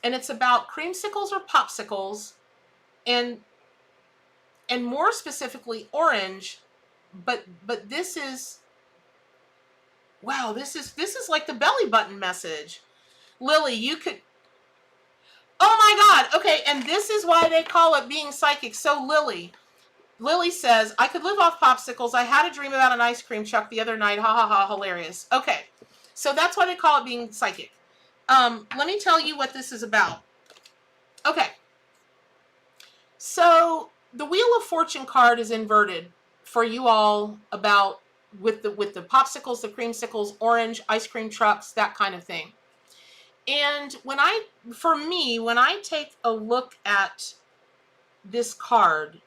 And it's about creamsicles or popsicles, and more specifically orange. But this is, wow, this is like the belly button message. Lily, you could, oh my God, okay, and this is why they call it being psychic. So Lily says, I could live off popsicles. I had a dream about an ice cream truck the other night. Ha ha ha, hilarious. Okay, so that's why they call it being psychic. Let me tell you what this is about. Okay, so the Wheel of Fortune card is inverted for you all about with the popsicles, the creamsicles, orange, ice cream trucks, that kind of thing. And when I take a look at this card,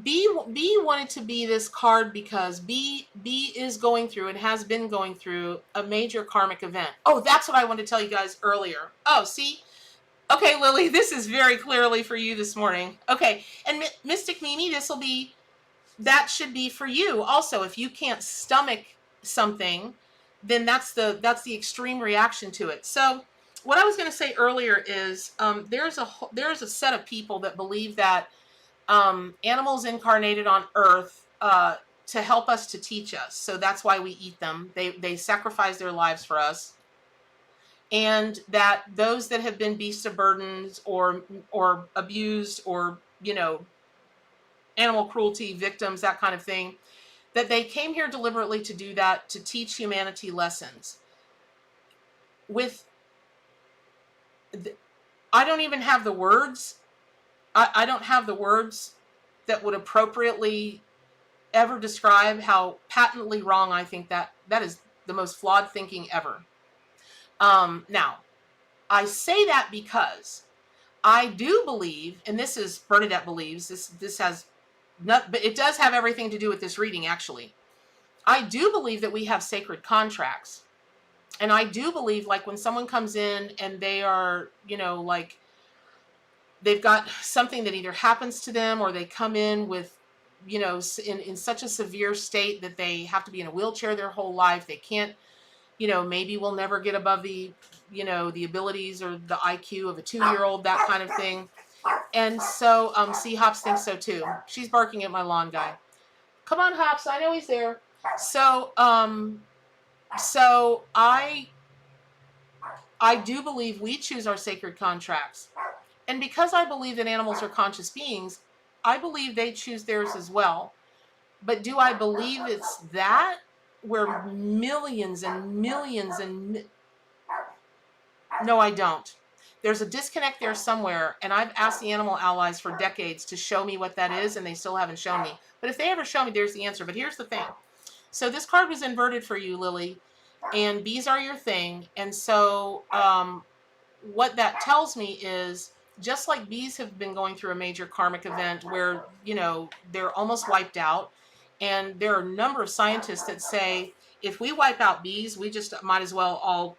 B wanted to be this card because B is going through and has been going through a major karmic event. Oh, that's what I wanted to tell you guys earlier. Oh, see? Okay, Lily, this is very clearly for you this morning. Okay, and Mystic Mimi, that should be for you also. If you can't stomach something, then that's the extreme reaction to it. So what I was going to say earlier is there's a set of people that believe that animals incarnated on Earth to help us, to teach us. So that's why we eat them. They sacrifice their lives for us. And that those that have been beasts of burdens or abused or, animal cruelty victims, that kind of thing, that they came here deliberately to do that, to teach humanity lessons. I don't even have the words. I don't have the words that would appropriately ever describe how patently wrong I think that is the most flawed thinking ever. Now, I say that because I do believe, and this is Bernadette believes, this has not, but it does have everything to do with this reading actually. I do believe that we have sacred contracts. And I do believe, like, when someone comes in and they are, like, they've got something that either happens to them or they come in with, in such a severe state that they have to be in a wheelchair their whole life. They can't, maybe will never get above the, the abilities or the IQ of a 2-year-old, that kind of thing. And so, see, Hops thinks so too. She's barking at my lawn guy. Come on, Hops, I know he's there. So, so I do believe we choose our sacred contracts. And because I believe that animals are conscious beings, I believe they choose theirs as well. But do I believe it's that where millions and millions and... No, I don't. There's a disconnect there somewhere, and I've asked the animal allies for decades to show me what that is, and they still haven't shown me. But if they ever show me, there's the answer. But here's the thing. So this card was inverted for you, Lily, and bees are your thing. And so what that tells me is, just like bees have been going through a major karmic event where, they're almost wiped out, and there are a number of scientists that say, if we wipe out bees, we just might as well all,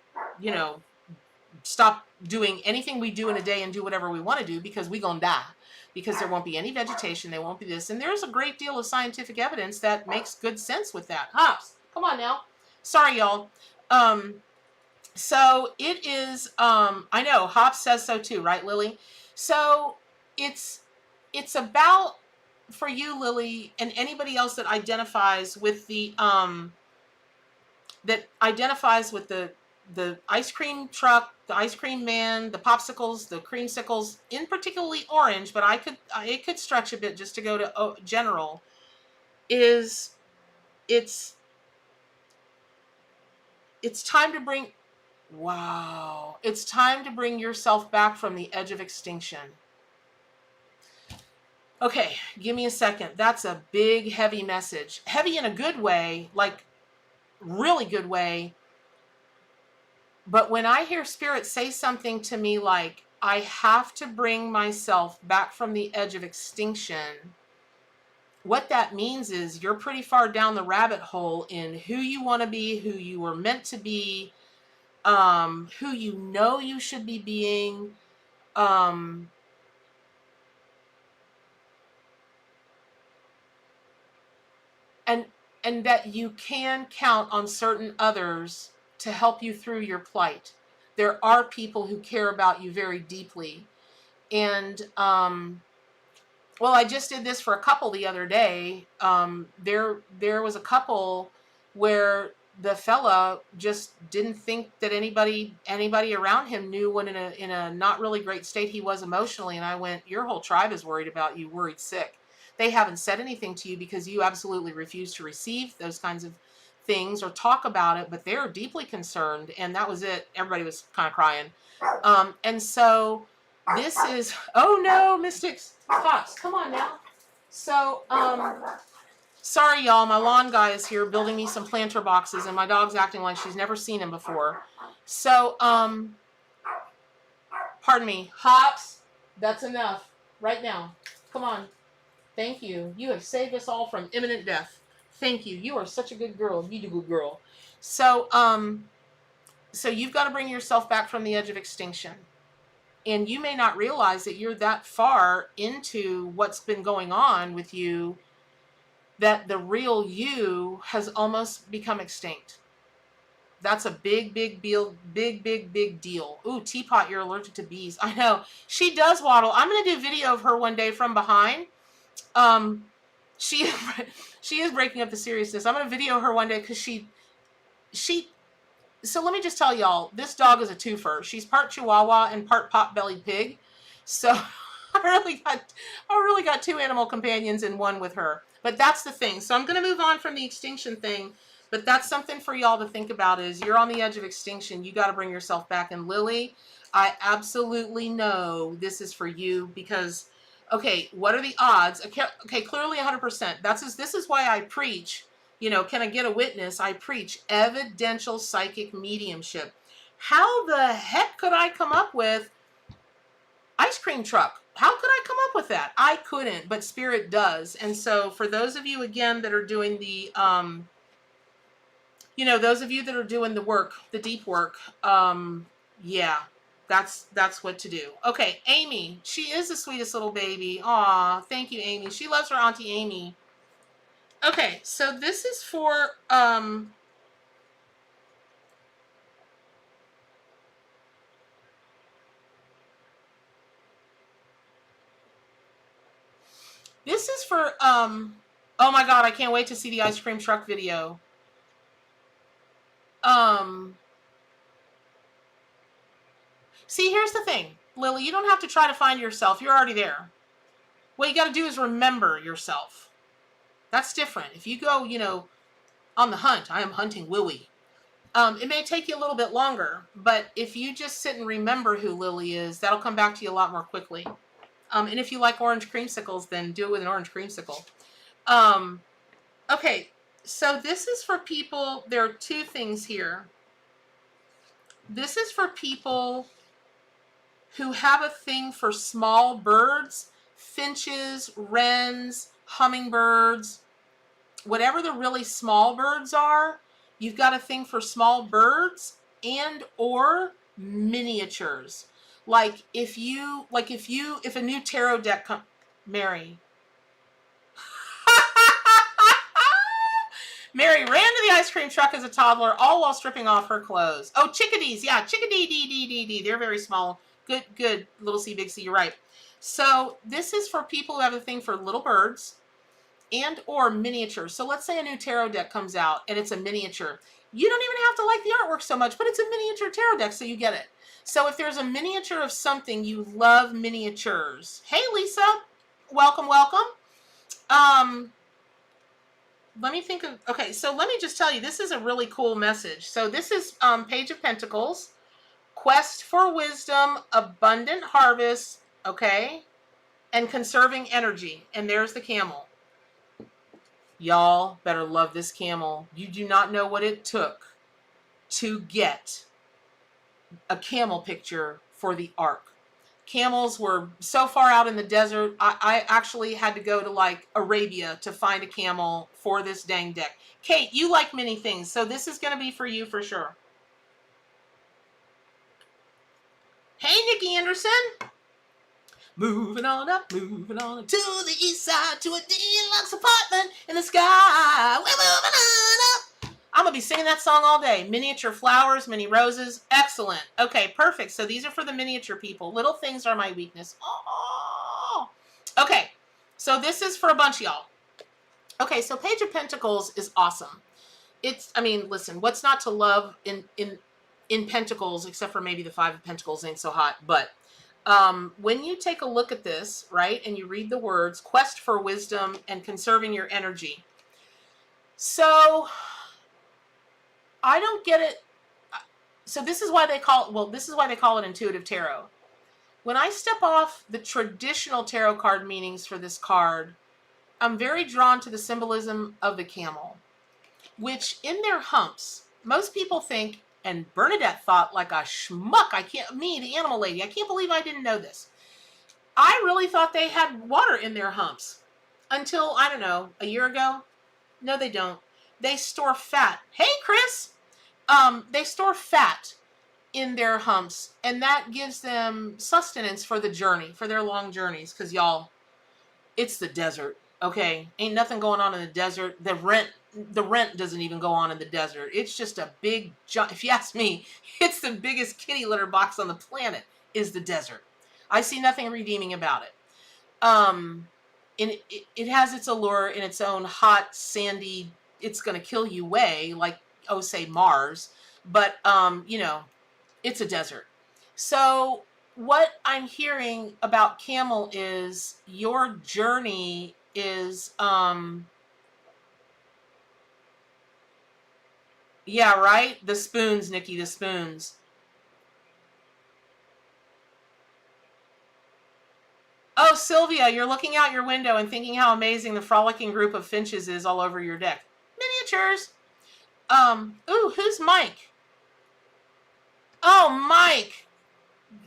stop doing anything we do in a day and do whatever we want to do, because we're gonna die, because there won't be any vegetation, there won't be this. And there's a great deal of scientific evidence that makes good sense with that. Hops, come on now. Sorry, y'all. So it is, I know, Hops says so too, right, Lily? So it's about, for you, Lily, and anybody else that identifies with the, the ice cream truck, the ice cream man, the popsicles, the creamsicles, in particularly orange, but it could stretch a bit just to go to general, is it's time to bring, wow, it's time to bring yourself back from the edge of extinction. Okay, give me a second. That's a big, heavy message. Heavy in a good way, like really good way. But when I hear Spirit say something to me like, I have to bring myself back from the edge of extinction, what that means is you're pretty far down the rabbit hole in who you want to be, who you were meant to be, who you should be being, and that you can count on certain others to help you through your plight. There are people who care about you very deeply. And, well, I just did this for a couple the other day. There was a couple where the fella just didn't think that anybody around him knew when in a not really great state he was emotionally. And I went, your whole tribe is worried about you, worried sick. They haven't said anything to you because you absolutely refuse to receive those kinds of things or talk about it, but they're deeply concerned. And that was it. Everybody was kind of crying. And so this is, oh no, Mystics, Fox, come on now. So, Sorry, y'all. My lawn guy is here building me some planter boxes, and my dog's acting like she's never seen him before. So, pardon me. Hops, that's enough. Right now. Come on. Thank you. You have saved us all from imminent death. Thank you. You are such a good girl. You do good girl. So, so you've got to bring yourself back from the edge of extinction. And you may not realize that you're that far into what's been going on with you that the real you has almost become extinct. That's a big deal. Ooh, teapot, you're allergic to bees. I know. She does waddle. I'm going to do a video of her one day from behind. She is breaking up the seriousness. I'm going to video her one day because she, so let me just tell y'all, this dog is a twofer. She's part Chihuahua and part pot-bellied pig. So I really got two animal companions in one with her. But that's the thing. So I'm going to move on from the extinction thing. But that's something for y'all to think about is you're on the edge of extinction. You got to bring yourself back. And Lily, I absolutely know this is for you because, okay, what are the odds? Okay, clearly 100%. This is why I preach, you know, can I get a witness? I preach evidential psychic mediumship. How the heck could I come up with ice cream truck? How could I come up with that? I couldn't, but Spirit does. And so for those of you, again, that are doing the, you know, those of you that are doing the work, the deep work, yeah, that's what to do. Okay, Amy, she is the sweetest little baby. Aw, thank you, Amy. She loves her Auntie Amy. Okay, so this is for, oh my God, I can't wait to see the ice cream truck video. See, here's the thing, Lily, you don't have to try to find yourself. You're already there. What you got to do is remember yourself. That's different. If you go, you know, on the hunt, I am hunting Willie. It may take you a little bit longer, but if you just sit and remember who Lily is, that'll come back to you a lot more quickly. And if you like orange creamsicles, then do it with an orange creamsicle. Okay, so this is for people, there are two things here. This is for people who have a thing for small birds, finches, wrens, hummingbirds, whatever the really small birds are, you've got a thing for small birds and or miniatures. Like if a new tarot deck Mary ran to the ice cream truck as a toddler, all while stripping off her clothes. Oh, chickadees, yeah, chickadee. They're very small. Good, little C, big C, you're right. So this is for people who have a thing for little birds and or miniatures. So let's say a new tarot deck comes out and it's a miniature. You don't even have to like the artwork so much, but it's a miniature tarot deck, so you get it. So if there's a miniature of something, you love miniatures. Hey, Lisa. Welcome. Let me think of, okay, so let me just tell you, this is a really cool message. So this is Page of Pentacles, quest for wisdom, abundant harvest, okay, and conserving energy. And there's the camel. Y'all better love this camel. You do not know what it took to get a camel picture for the Ark. Camels were so far out in the desert, I actually had to go to like Arabia to find a camel for this dang deck. Kate, you like many things, so this is going to be for you for sure. Hey, Nikki Anderson. Moving on up to the east side to a deluxe apartment in the sky. We're moving on up. I'm going to be singing that song all day. Miniature flowers, mini roses. Excellent. Okay, perfect. So these are for the miniature people. Little things are my weakness. Oh. Okay, so this is for a bunch of y'all. Okay, so Page of Pentacles is awesome. I mean, listen, what's not to love in Pentacles, except for maybe the Five of Pentacles ain't so hot. But when you take a look at this, right, and you read the words, quest for wisdom and conserving your energy. So I don't get it. So this is why they call it intuitive tarot. When I step off the traditional tarot card meanings for this card, I'm very drawn to the symbolism of the camel, which in their humps, most people think, and Bernadette thought like a schmuck, the animal lady, I can't believe I didn't know this. I really thought they had water in their humps until, I don't know, a year ago. No, they don't. They store fat. Hey, Chris! They store fat in their humps, and that gives them sustenance for the journey, for their long journeys. Because, y'all, it's the desert, okay? Ain't nothing going on in the desert. The rent doesn't even go on in the desert. It's just a big, if you ask me, it's the biggest kitty litter box on the planet is the desert. I see nothing redeeming about it. And it has its allure in its own hot, sandy, it's going to kill you way, like, oh, say Mars. But, it's a desert. So what I'm hearing about camel is your journey is, yeah, right? The spoons, Nikki, the spoons. Oh, Sylvia, you're looking out your window and thinking how amazing the frolicking group of finches is all over your deck. Miniatures. Ooh, who's Mike? Oh, Mike.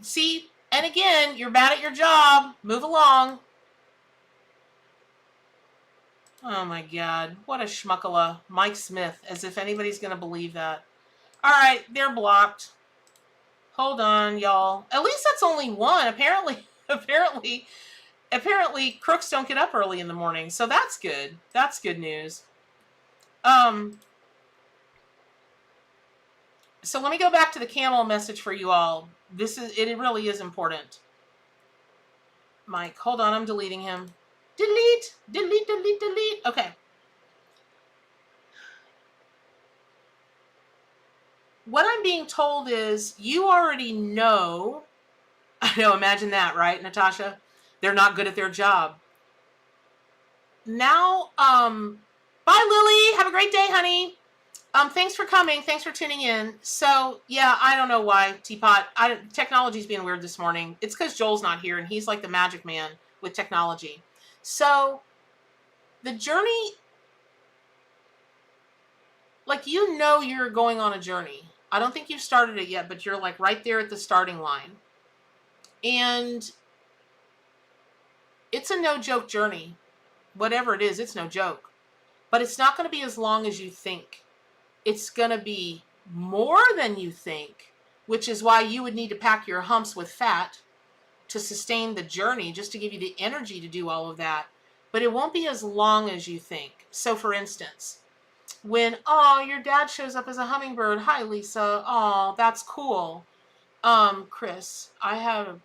See, and again, you're bad at your job. Move along. Oh my God, what a schmuckala. Mike Smith, as if anybody's going to believe that. All right, they're blocked. Hold on, y'all. At least that's only one. Apparently, crooks don't get up early in the morning, so that's good. That's good news. So let me go back to the camel message for you all. It really is important. Mike, hold on, I'm deleting him. Delete, delete, delete, delete. Okay. What I'm being told is you already know. I know, imagine that, right, Natasha? They're not good at their job. Now, bye, Lily. Have a great day, honey. Thanks for coming. Thanks for tuning in. So, yeah, I don't know why, Teapot. Technology's being weird this morning. It's because Joel's not here, and he's like the magic man with technology. So, the journey, like, you're going on a journey. I don't think you've started it yet, but you're, like, right there at the starting line. And it's a no-joke journey. Whatever it is, it's no joke. But it's not going to be as long as you think. It's going to be more than you think, which is why you would need to pack your humps with fat to sustain the journey, just to give you the energy to do all of that. But it won't be as long as you think. So, for instance, when, your dad shows up as a hummingbird. Hi, Lisa. Oh, that's cool. Chris, I had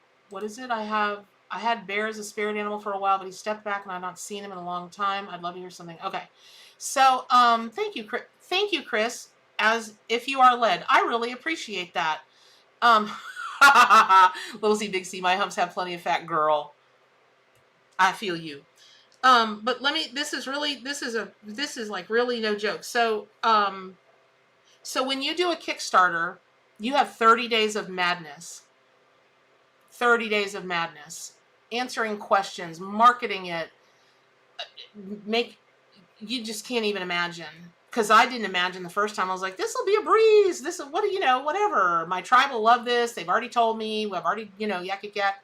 Bear as a spirit animal for a while, but he stepped back and I've not seen him in a long time. I'd love to hear something. Okay. So, thank you, Chris. Thank you, Chris, as if you are led. I really appreciate that. Little C, big C, my humps have plenty of fat, girl. I feel you. But this is like really no joke. So, so when you do a Kickstarter, you have 30 days of madness. 30 days of madness. Answering questions, marketing it, you just can't even imagine. Because I didn't imagine the first time. I was like, this will be a breeze. This is, whatever. My tribe will love this. They've already told me. We've already, yak, yak, yak.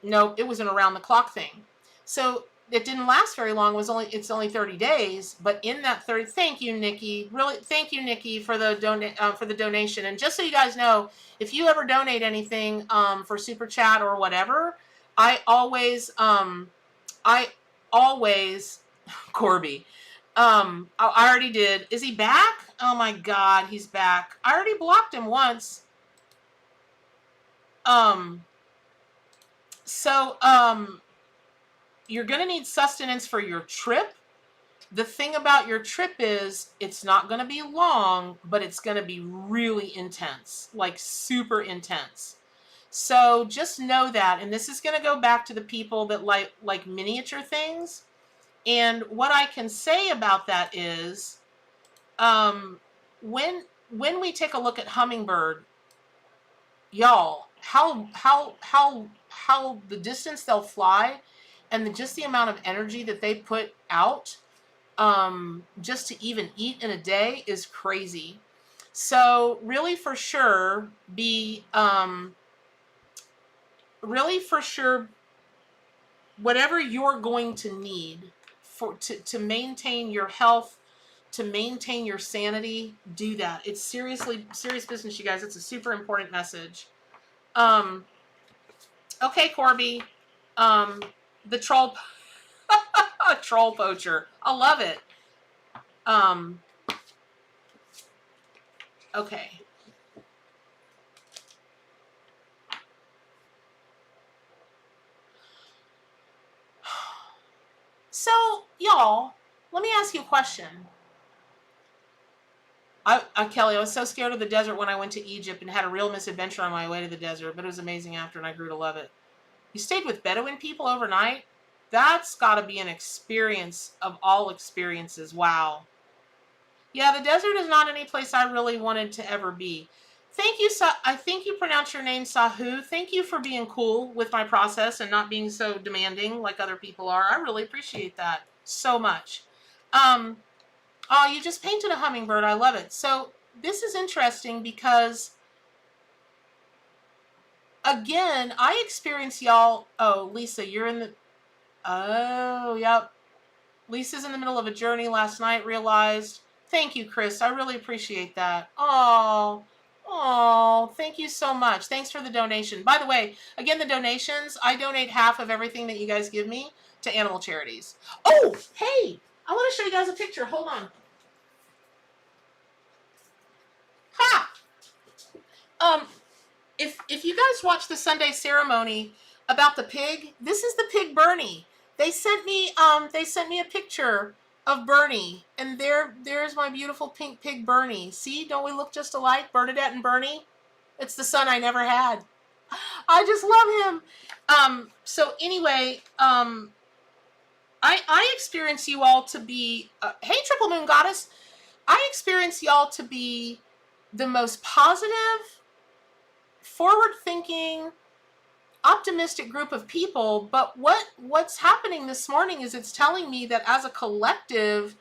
No, it was an around-the-clock thing. So it didn't last very long. It's only 30 days. But in that 30, thank you, Nikki. Really, thank you, Nikki, for the donation. And just so you guys know, if you ever donate anything for Super Chat or whatever, I always, Corby, I already did. Is he back? Oh my God, he's back. I already blocked him once. So, you're going to need sustenance for your trip. The thing about your trip is it's not going to be long, but it's going to be really intense, like super intense. So just know that. And this is going to go back to the people that like miniature things. And what I can say about that is, when we take a look at hummingbird, y'all, how the distance they'll fly and just the amount of energy that they put out just to even eat in a day is crazy. So really for sure really for sure whatever you're going to need to maintain your health, to maintain your sanity, do that. It's seriously serious business, you guys. It's a super important message. Okay, Corby. The troll troll poacher. I love it. Okay. So, y'all, let me ask you a question. Kelly, I was so scared of the desert when I went to Egypt and had a real misadventure on my way to the desert, but it was amazing after, and I grew to love it. You stayed with Bedouin people overnight? That's got to be an experience of all experiences. Wow. Yeah, the desert is not any place I really wanted to ever be. Thank you, I think you pronounce your name Sahu. Thank you for being cool with my process and not being so demanding like other people are. I really appreciate that so much. Oh, you just painted a hummingbird. I love it. So this is interesting because, again, I experience y'all. Oh, Lisa, you're in the. Oh, yep. Lisa's in the middle of a journey last night, realized. Thank you, Chris. I really appreciate that. Oh, thank you so much. Thanks for the donation. By the way, again, the donations, I donate half of everything that you guys give me to animal charities. Oh, hey, I want to show you guys a picture. Hold on. Ha! If you guys watch the Sunday ceremony about the pig, this is the pig Bernie. They sent me a picture of Bernie, and there's my beautiful pink pig Bernie. See, don't we look just alike, Bernadette and Bernie? It's the son I never had. I just love him. So anyway, I experience you all to be hey, Triple Moon Goddess. I experience y'all to be the most positive, forward-thinking, optimistic group of people. But what's happening this morning is it's telling me that as a collective,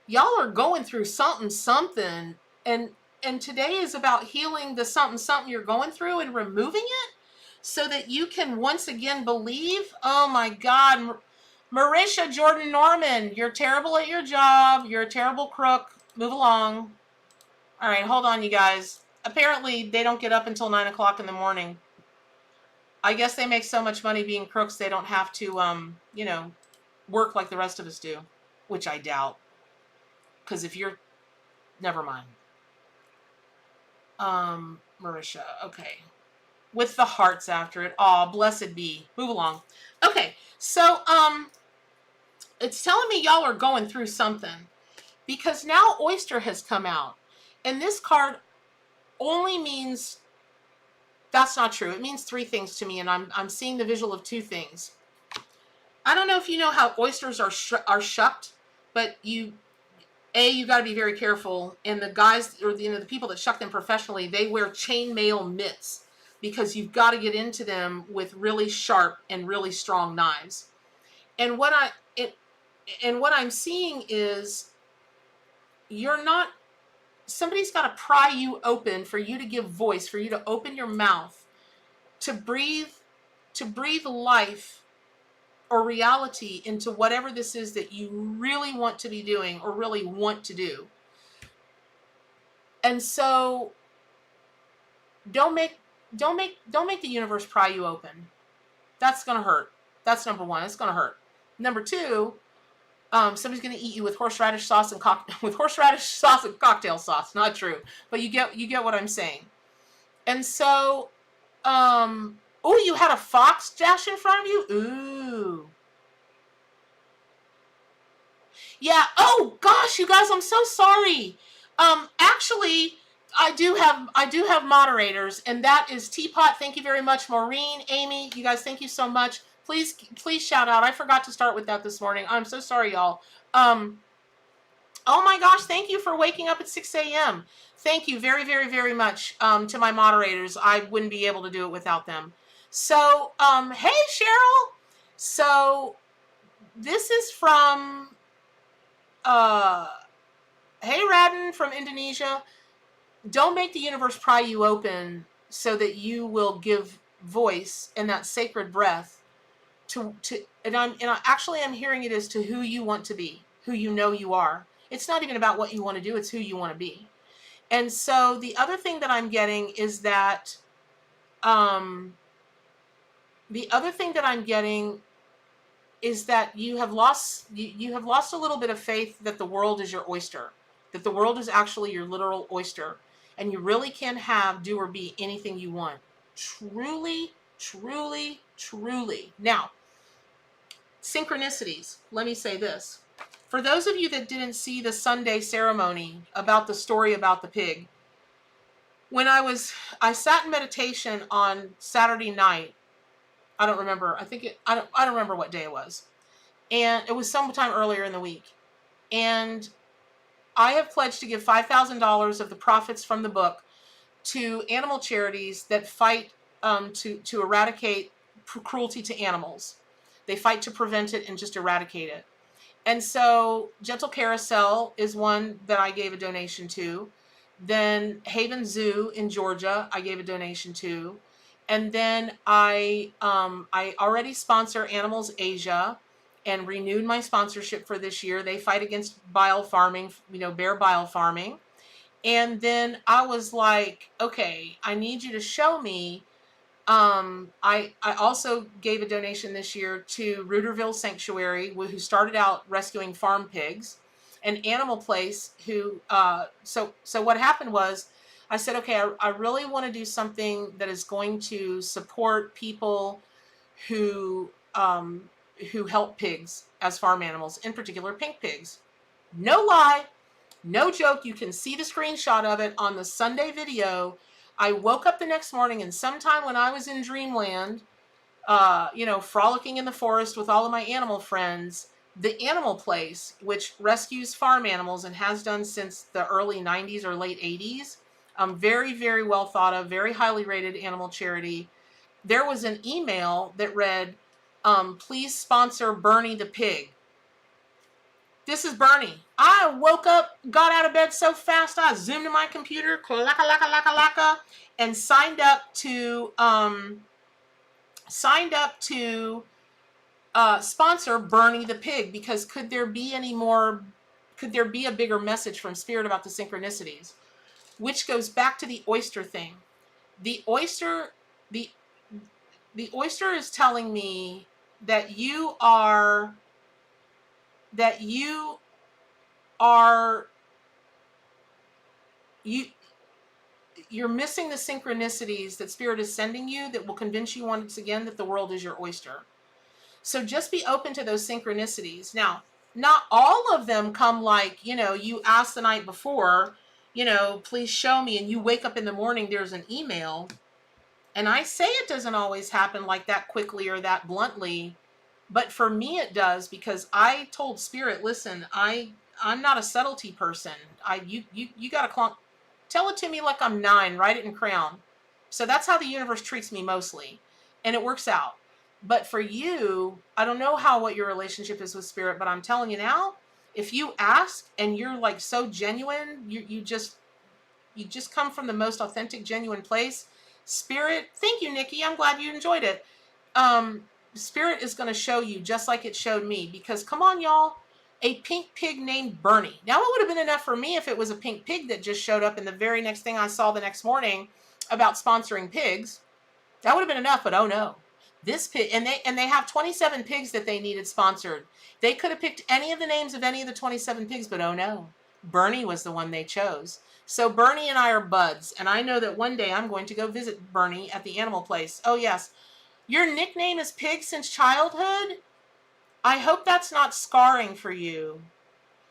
y'all are going through something, and today is about healing the something you're going through and removing it so that you can once again believe. Oh my God, Marisha Jordan Norman, you're terrible at your job. You're a terrible crook. Move along. All right, hold on, you guys. Apparently, they don't get up until 9 o'clock in the morning. I guess they make so much money being crooks, they don't have to, work like the rest of us do, which I doubt. Because if you're, never mind. Marisha, okay. With the hearts after it. Aw, blessed be. Move along. Okay, so, it's telling me y'all are going through something. Because now Oyster has come out. And this card only means, that's not true. It means three things to me, and I'm seeing the visual of two things. I don't know if you know how oysters are shucked, but you got to be very careful. And the guys, or the people that shuck them professionally, they wear chainmail mitts because you've got to get into them with really sharp and really strong knives. And what I'm seeing is somebody's got to pry you open for you to give voice, for you to open your mouth, to breathe life or reality into whatever this is that you really want to be doing or really want to do. And so don't make the universe pry you open. That's going to hurt. That's number one. It's going to hurt. Number two, somebody's going to eat you with horseradish sauce and cocktail sauce. Not true, but you get what I'm saying. And so, oh, you had a fox dash in front of you? Ooh. Yeah. Oh gosh, you guys, I'm so sorry. Actually, I do have moderators, and that is Teapot. Thank you very much, Maureen, Amy. You guys, thank you so much. Please shout out. I forgot to start with that this morning. I'm so sorry, y'all. Oh my gosh, thank you for waking up at 6 a.m. Thank you very, very, very much to my moderators. I wouldn't be able to do it without them. So, hey, Cheryl. So, This is from Hey Radin from Indonesia. Don't make the universe pry you open so that you will give voice in that sacred breath to I'm hearing it as to who you want to be, who you know you are. It's not even about what you want to do, it's who you want to be. And so the other thing that I'm getting is that um the other thing that I'm getting is that you have lost a little bit of faith that the world is your oyster, that the world is actually your literal oyster, and you really can have, do, or be anything you want. Truly, truly, truly. Now, synchronicities. Let me say this. For those of you that didn't see the Sunday ceremony about the story about the pig, when I sat in meditation on Saturday night. I don't remember. I don't remember what day it was. And it was sometime earlier in the week. And I have pledged to give $5,000 of the profits from the book to animal charities that fight to eradicate cruelty to animals. They fight to prevent it and just eradicate it. And so Gentle Carousel is one that I gave a donation to. Then Haven Zoo in Georgia, I gave a donation to. And then I already sponsor Animals Asia and renewed my sponsorship for this year. They fight against bile farming, bear bile farming. And then I was like, okay, I need you to show me. I also gave a donation this year to Ruderville Sanctuary, who started out rescuing farm pigs, and Animal Place, who, so what happened was, I said, okay, I really want to do something that is going to support people who help pigs as farm animals, in particular pink pigs. No lie, no joke. You can see the screenshot of it on the Sunday video. I woke up the next morning, and sometime when I was in dreamland, frolicking in the forest with all of my animal friends, the Animal Place, which rescues farm animals and has done since the early 90s or late 80s, very, very well thought of, very highly rated animal charity. There was an email that read, please sponsor Bernie the pig. This is Bernie. I woke up, got out of bed so fast, I zoomed to my computer, and signed up to sponsor Bernie the pig, because could there be a bigger message from Spirit about the synchronicities? Which goes back to the oyster thing. The oyster is telling me that you're missing the synchronicities that Spirit is sending you that will convince you once again that the world is your oyster. So just be open to those synchronicities. Now, not all of them come like, you ask the night before, please show me, and you wake up in the morning, there's an email. And I say it doesn't always happen like that quickly or that bluntly, but for me it does, because I told Spirit, listen, I'm not a subtlety person. You got to clunk. Tell it to me like I'm 9, write it in crayon. So that's how the universe treats me mostly. And it works out. But for you, I don't know what your relationship is with Spirit, but I'm telling you now, if you ask and you're like so genuine, you just come from the most authentic, genuine place. Spirit, thank you, Nikki. I'm glad you enjoyed it. Spirit is going to show you just like it showed me, because come on, y'all, a pink pig named Bernie. Now, it would have been enough for me if it was a pink pig that just showed up, and the very next thing I saw the next morning about sponsoring pigs, that would have been enough. But oh no, this pig, and they have 27 pigs that they needed sponsored. They could have picked any of the names of any of the 27 pigs, but oh no, Bernie was the one they chose. So Bernie and I are buds, and I know that one day I'm going to go visit Bernie at the Animal Place. Oh yes, your nickname is Pig since childhood? I hope that's not scarring for you.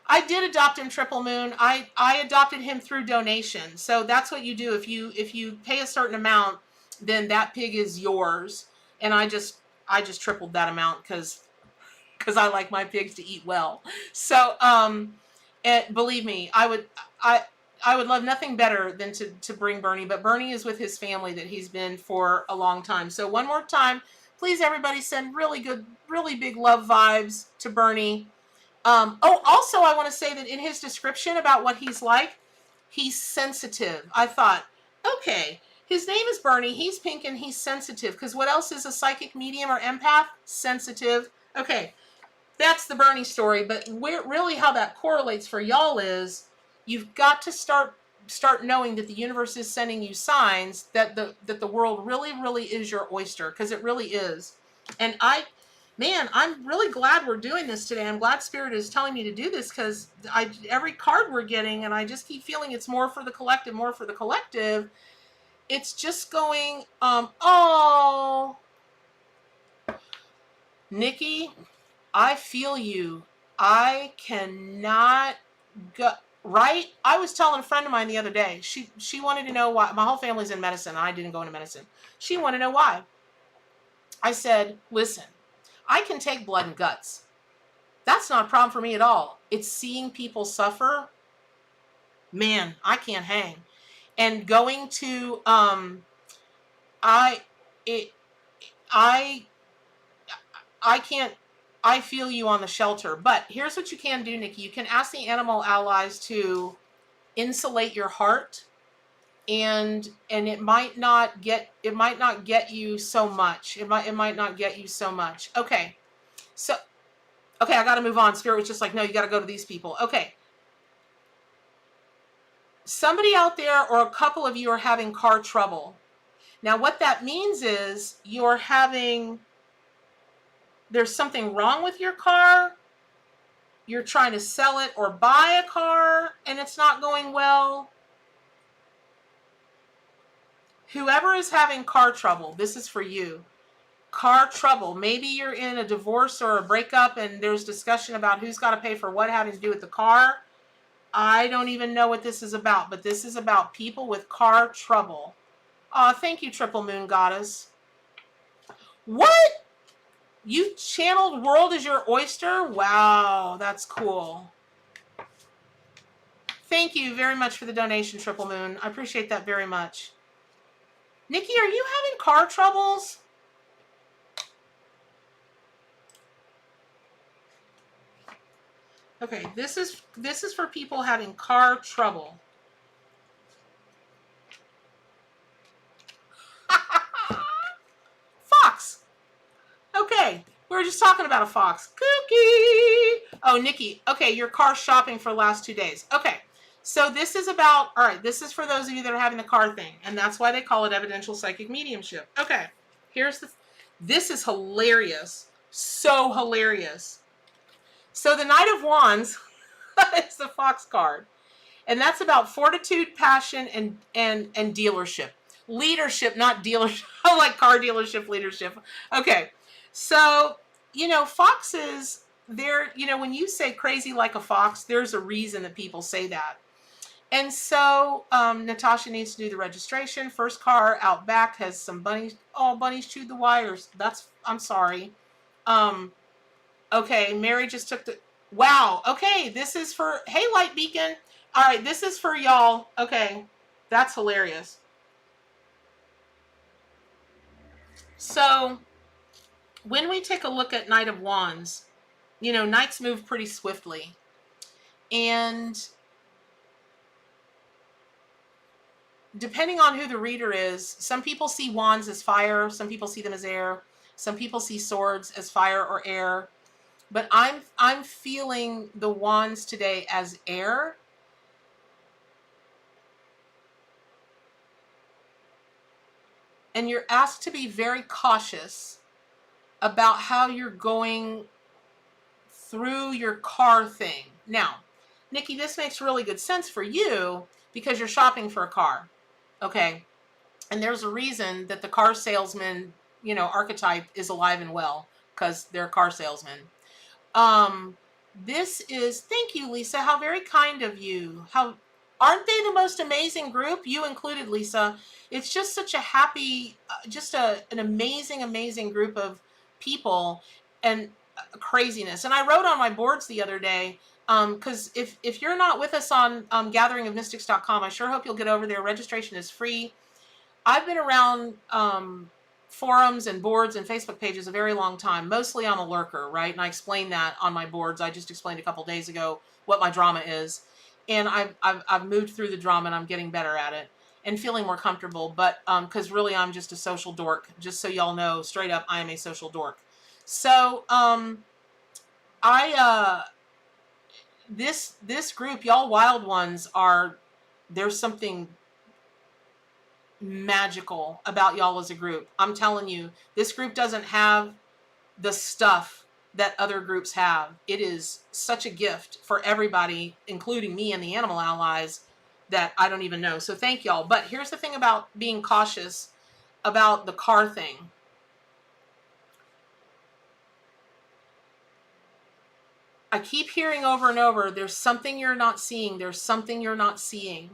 I did adopt him, Triple Moon. I adopted him through donation. So that's what you do. If you pay a certain amount, then that pig is yours. And I just tripled that amount because I like my pigs to eat well. So and believe me, I would love nothing better than to bring Bernie, but Bernie is with his family that he's been for a long time. So one more time, Please, everybody, send really good, really big love vibes to Bernie. Oh, also, I want to say that in his description about what he's like, he's sensitive. I thought, okay, his name is Bernie. He's pink and he's sensitive. Because what else is a psychic medium or empath? Sensitive. Okay, that's the Bernie story. But really how that correlates for y'all is you've got to start knowing that the universe is sending you signs that the world really is your oyster, because it really is. And I'm really glad we're doing this today. I'm glad Spirit is telling me to do this, because every card we're getting, and I just keep feeling it's more for the collective, more for the collective. It's just going, oh, Nikki, I feel you. I cannot go. Right? I was telling a friend of mine the other day, she wanted to know why. My whole family's in medicine. I didn't go into medicine. She wanted to know why. I said, listen, I can take blood and guts. That's not a problem for me at all. It's seeing people suffer. Man, I can't hang. And going to, I can't, I feel you on the shelter. But here's what you can do, Nikki. You can ask the animal allies to insulate your heart, and it might not get you so much. It might not get you so much. Okay. So okay, I got to move on. Spirit was just like, no, you got to go to these people. Okay. Somebody out there, or a couple of you, are having car trouble. Now, what that means is there's something wrong with your car. You're trying to sell it or buy a car, and it's not going well. Whoever is having car trouble, this is for you. Car trouble. Maybe you're in a divorce or a breakup, and there's discussion about who's got to pay for what having to do with the car. I don't even know what this is about, but this is about people with car trouble. Thank you, Triple Moon Goddess. What? You channeled world is your oyster? Wow, that's cool. Thank you very much for the donation, Triple Moon. I appreciate that very much. Nikki, are you having car troubles? Okay, this is for people having car trouble. Fox. Okay, we were just talking about a fox. Cookie. Oh, Nikki. Okay, your car shopping for the last 2 days. Okay, so this is about, all right, this is for those of you that are having the car thing, and that's why they call it evidential psychic mediumship. Okay, this is hilarious. So hilarious. So the Knight of Wands is the Fox card. And that's about fortitude, passion, and dealership. Leadership, not dealership. I like car dealership leadership. Okay. So, foxes, they're, when you say crazy like a fox, there's a reason that people say that. And so Natasha needs to do the registration. First car out back has some bunnies. Oh, bunnies chewed the wires. I'm sorry. Okay, Mary just took the, wow, okay, this is for, hey, Light Beacon. All right, this is for y'all. Okay, that's hilarious. So, when we take a look at Knight of Wands, knights move pretty swiftly. And depending on who the reader is, some people see wands as fire, some people see them as air, some people see swords as fire or air. But I'm feeling the wands today as air. And you're asked to be very cautious about how you're going through your car thing. Now, Nikki, this makes really good sense for you because you're shopping for a car. Okay. And there's a reason that the car salesman, archetype is alive and well, because they're a car salesman. This is, thank you, Lisa. How very kind of you. How, aren't they the most amazing group? You included, Lisa. It's just such a happy, an amazing group of people and craziness. And I wrote on my boards the other day, because if you're not with us on gatheringofmystics.com, I sure hope you'll get over there. Registration is free. I've been around forums and boards and Facebook pages a very long time. Mostly I'm a lurker, right? And I explain that on my boards. I just explained a couple days ago what my drama is. And I've moved through the drama and I'm getting better at it and feeling more comfortable. But because really I'm just a social dork. Just so y'all know, straight up, I am a social dork. So this group, y'all wild ones, there's something magical about y'all as a group. I'm telling you, this group doesn't have the stuff that other groups have. It is such a gift for everybody, including me and the animal allies, that I don't even know. So thank y'all. But here's the thing about being cautious about the car thing. I keep hearing over and over, there's something you're not seeing. There's something you're not seeing.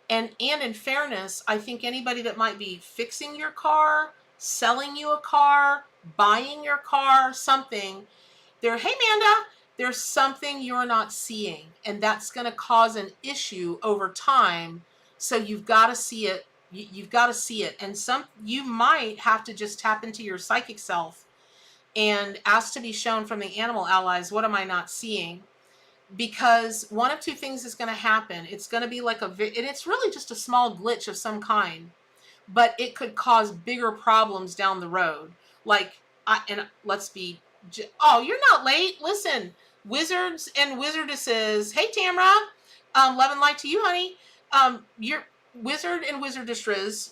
And in fairness, I think anybody that might be fixing your car, selling you a car, buying your car, something, hey Amanda, there's something you're not seeing. And that's going to cause an issue over time. So you've got to see it. You've got to see it. And you might have to just tap into your psychic self and ask to be shown from the animal allies, what am I not seeing? Because one of two things is going to happen. It's going to be like and it's really just a small glitch of some kind, but it could cause bigger problems down the road. Like, oh, you're not late. Listen, wizards and wizardesses. Hey, Tamra. Love and light to you, honey. Your wizard and wizardesses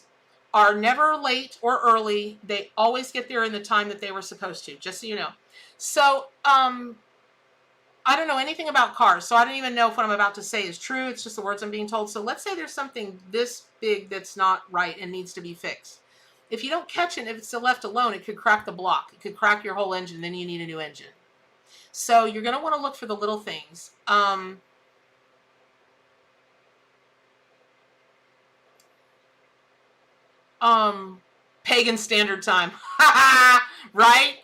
are never late or early. They always get there in the time that they were supposed to, just so you know. So, I don't know anything about cars, so I don't even know if what I'm about to say is true. It's just the words I'm being told. So let's say there's something this big that's not right and needs to be fixed. If you don't catch it, if it's left alone, it could crack the block. It could crack your whole engine, then you need a new engine. So you're going to want to look for the little things. Pagan Standard Time. Right?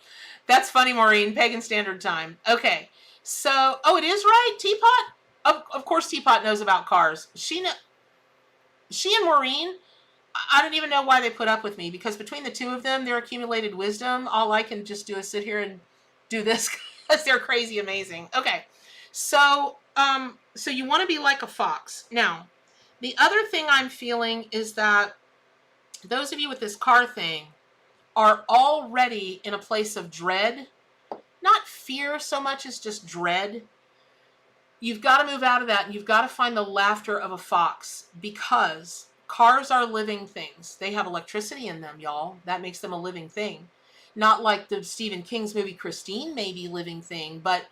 That's funny, Maureen. Pagan Standard Time. Okay. So, oh, it is right? Teapot? Of course Teapot knows about cars. She and Maureen, I don't even know why they put up with me, because between the two of them, their accumulated wisdom, all I can just do is sit here and do this because they're crazy amazing. Okay. So, so you want to be like a fox. Now, the other thing I'm feeling is that those of you with this car thing are already in a place of dread. Not fear so much as just dread. You've got to move out of that, and you've got to find the laughter of a fox, because cars are living things. They have electricity in them, y'all. That makes them a living thing. Not like the Stephen King's movie Christine may be living thing, but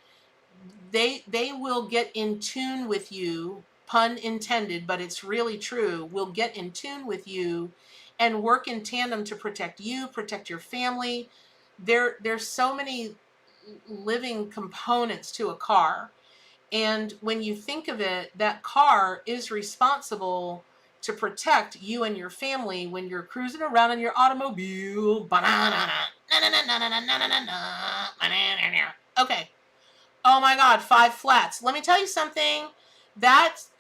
they will get in tune with you, pun intended, but it's really true, will get in tune with you and work in tandem to protect you, protect your family. There's so many living components to a car. And when you think of it, that car is responsible to protect you and your family when you're cruising around in your automobile. Okay. Oh my God, 5 flats. Let me tell you something.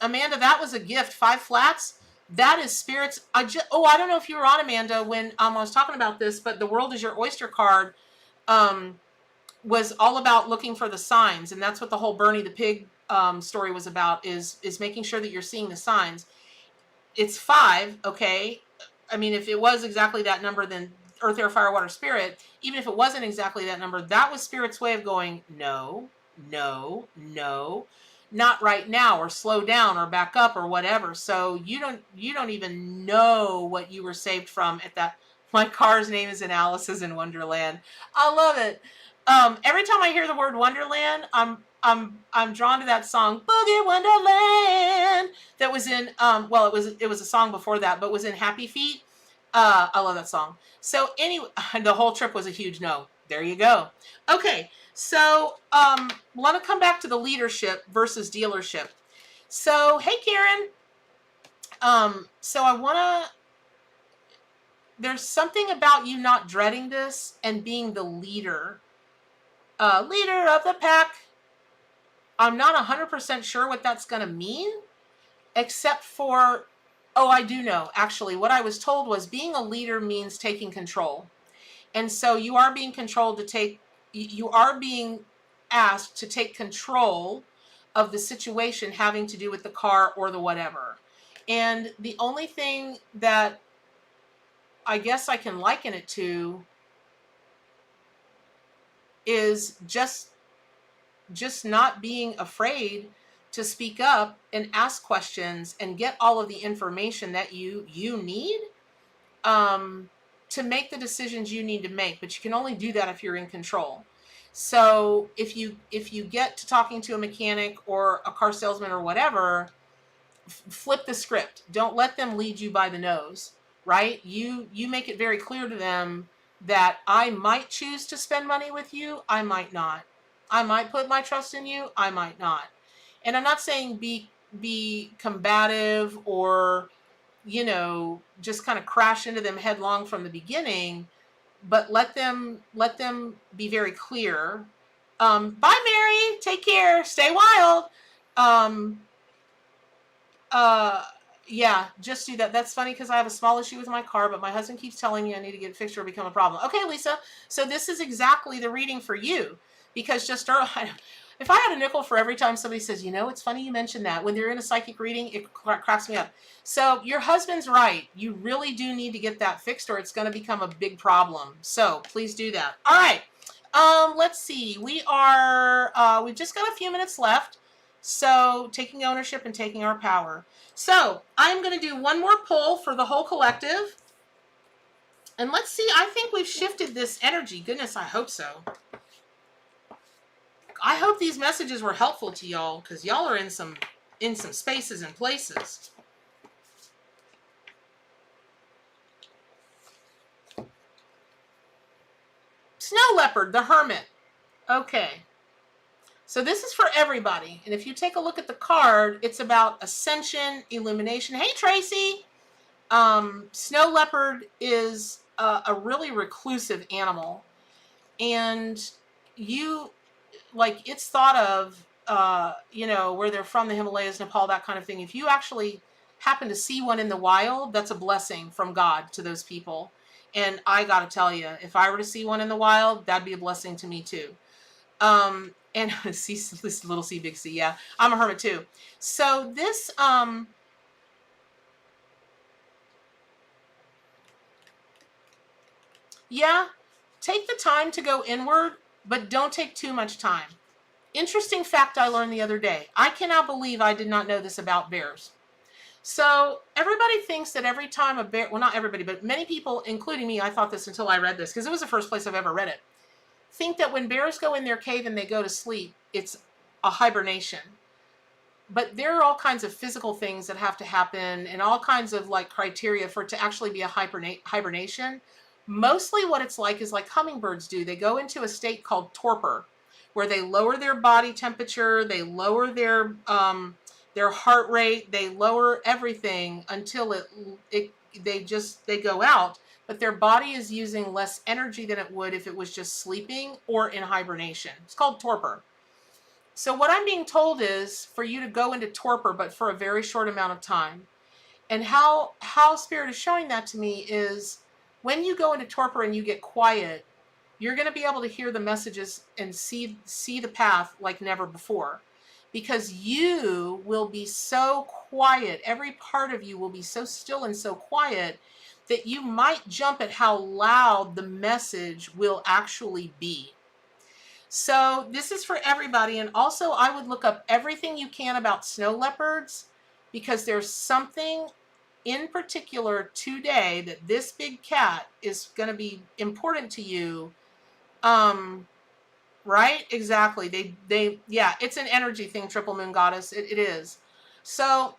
Amanda, that was a gift. 5 flats. That is spirits. I don't know if you were on, Amanda, when I was talking about this, but the World is Your Oyster card was all about looking for the signs, and that's what the whole Bernie the pig story was about, is making sure that you're seeing the signs. It's 5, okay? I mean, if it was exactly that number, then earth, air, fire, water, spirit. Even if it wasn't exactly that number, that was spirit's way of going, no, no, no, not right now, or slow down, or back up, or whatever. So you don't even know what you were saved from at that. My car's name is in Alice's in Wonderland. I love it. Every time I hear the word Wonderland, I'm drawn to that song Boogie Wonderland that was in it was a song before that, but was in Happy Feet. I love that song. So anyway, the whole trip was a huge no. There you go. Okay, so want to come back to the leadership versus dealership. So hey Karen, so I want to. There's something about you not dreading this and being the leader. Leader of the pack. I'm not 100% sure what that's going to mean, except for, Oh, I do know. Actually, what I was told was being a leader means taking control. And so you are being controlled to take, you are being asked to take control of the situation having to do with the car or the whatever. And the only thing that I guess I can liken it to is just not being afraid to speak up and ask questions and get all of the information that you need um, to make the decisions you need to make. But you can only do that if you're in control. So if you get to talking to a mechanic or a car salesman or whatever, flip the script. Don't let them lead you by the nose, right? You make it very clear to them that I might choose to spend money with you, I might not. I might put my trust in you, I might not. And I'm not saying be combative or, you know, just kind of crash into them headlong from the beginning, but let them be very clear. Bye, Mary. Take care. Stay wild. Um, uh, yeah, just do that. That's funny because I have a small issue with my car, but my husband keeps telling me I need to get it fixed or become a problem. Okay, Lisa. So this is exactly the reading for you because just if I had a nickel for every time somebody says, you know, it's funny you mentioned that when they're in a psychic reading, it cracks me up. So your husband's right. You really do need to get that fixed or it's going to become a big problem. So please do that. All right. Let's see. We've just got a few minutes left. So taking ownership and taking our power. So I'm going to do one more pull for the whole collective. And let's see. I think we've shifted this energy. Goodness, I hope so. I hope these messages were helpful to y'all because y'all are in some spaces and places. Snow Leopard, the Hermit. Okay. So this is for everybody. And if you take a look at the card, it's about ascension, illumination. Hey, Tracy. Snow Leopard is a really reclusive animal. And it's thought of, where they're from, the Himalayas, Nepal, that kind of thing. If you actually happen to see one in the wild, that's a blessing from God to those people. And I got to tell you, if I were to see one in the wild, that'd be a blessing to me too. And see, little C, big C. Yeah, I'm a hermit too. So this, yeah, take the time to go inward, but don't take too much time. Interesting fact I learned the other day. I cannot believe I did not know this about bears. So everybody thinks that every time a bear, well, not everybody, but many people, including me, I thought this until I read this, because it was the first place I've ever read it, think that when bears go in their cave and they go to sleep, it's a hibernation. But there are all kinds of physical things that have to happen and all kinds of criteria for it to actually be a hibernation. Mostly what it's like is like hummingbirds do. They go into a state called torpor, where they lower their body temperature, they lower their heart rate, they lower everything until they go out. But their body is using less energy than it would if it was just sleeping or in hibernation. It's called torpor. So what I'm being told is for you to go into torpor, but for a very short amount of time. And how Spirit is showing that to me is when you go into torpor and you get quiet, you're going to be able to hear the messages and see the path like never before. Because you will be so quiet, every part of you will be so still and so quiet that you might jump at how loud the message will actually be. So this is for everybody. And also I would look up everything you can about snow leopards, because there's something in particular today that this big cat is going to be important to you. Right? Exactly. Yeah, it's an energy thing, Triple Moon Goddess. It is. So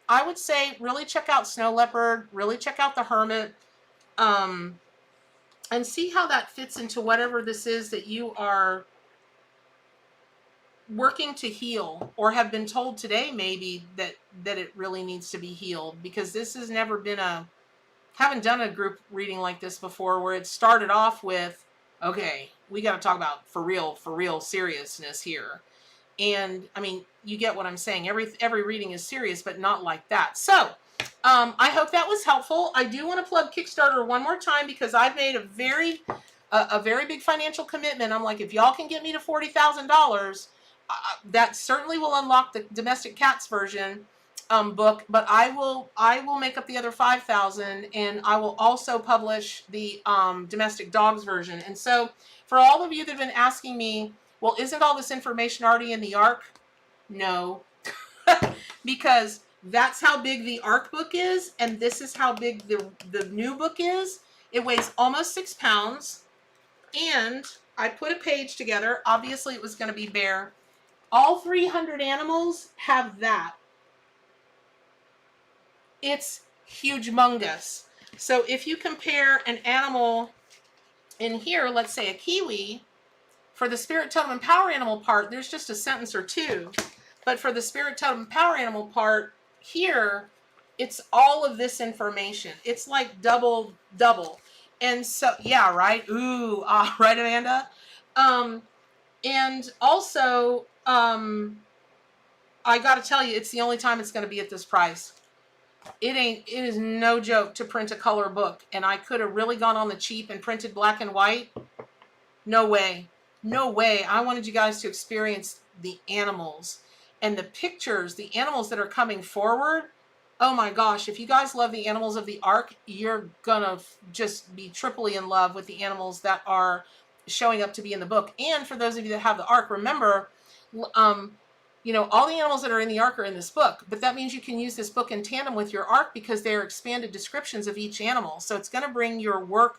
I would say really check out Snow Leopard, really check out the Hermit, and see how that fits into whatever this is that you are working to heal, or have been told today maybe that it really needs to be healed, because this has never been haven't done a group reading like this before, where it started off with, okay, we got to talk about for real seriousness here. And I mean, you get what I'm saying. Every reading is serious, but not like that. So I hope that was helpful. I do want to plug Kickstarter one more time because I've made a very big financial commitment. I'm like, if y'all can get me to $40,000, that certainly will unlock the domestic cats version book. But I will make up the other 5,000, and I will also publish the domestic dogs version. And so, for all of you that have been asking me, well, isn't all this information already in the ARC? No, because that's how big the ARC book is, and this is how big the new book is. It weighs almost 6 pounds, and I put a page together. Obviously, it was going to be bare. All 300 animals have that. It's humongous. So if you compare an animal in here, let's say a kiwi, for the spirit, totem, and power animal part, there's just a sentence or two. But for the spirit, totem, and power animal part, here, it's all of this information. It's like double. And so, yeah, right? Ooh, right, Amanda? And also, I got to tell you, it's the only time it's going to be at this price. It is no joke to print a color book. And I could have really gone on the cheap and printed black and white. No way. No way. I wanted you guys to experience the animals and the pictures, the animals that are coming forward. Oh my gosh, if you guys love the animals of the ARC, you're gonna just be triply in love with the animals that are showing up to be in the book. And for those of you that have the ARC, remember, you know, all the animals that are in the ARC are in this book, but that means you can use this book in tandem with your ARC because they're expanded descriptions of each animal. So it's gonna bring your work,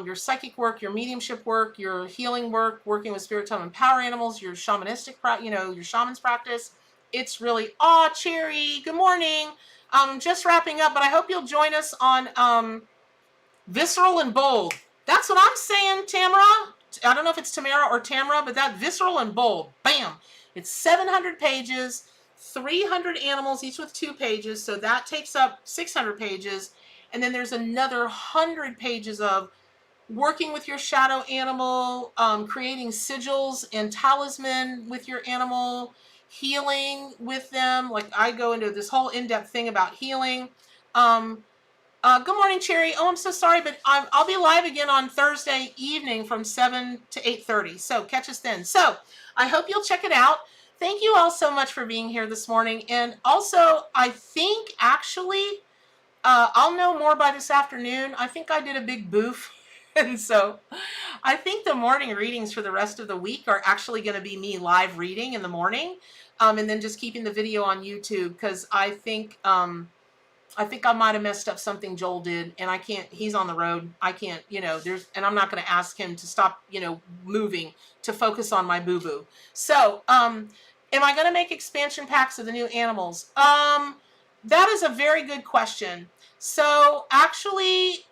your psychic work, your mediumship work, your healing work, working with spirit, totem, and power animals, your shamanistic, your shaman's practice. It's really, Cherry, good morning. Just wrapping up, but I hope you'll join us on Visceral and Bold. That's what I'm saying, Tamara. I don't know if it's Tamara or Tamara, but that Visceral and Bold, bam. It's 700 pages, 300 animals, each with 2 pages, so that takes up 600 pages. And then there's another 100 pages of working with your shadow animal, creating sigils and talisman with your animal, healing with them. Like I go into this whole in-depth thing about healing. Good morning, Cherry. Oh, I'm so sorry, but I'll be live again on Thursday evening from 7 to 8:30. So catch us then. So I hope you'll check it out. Thank you all so much for being here this morning. And also, I think actually, I'll know more by this afternoon. I think I did a big boof. And so I think the morning readings for the rest of the week are actually going to be me live reading in the morning, and then just keeping the video on YouTube, because I think I might have messed up something Joel did, and I can't, he's on the road. I can't, and I'm not going to ask him to stop, moving to focus on my boo-boo. So, am I going to make expansion packs of the new animals? That is a very good question. So actually,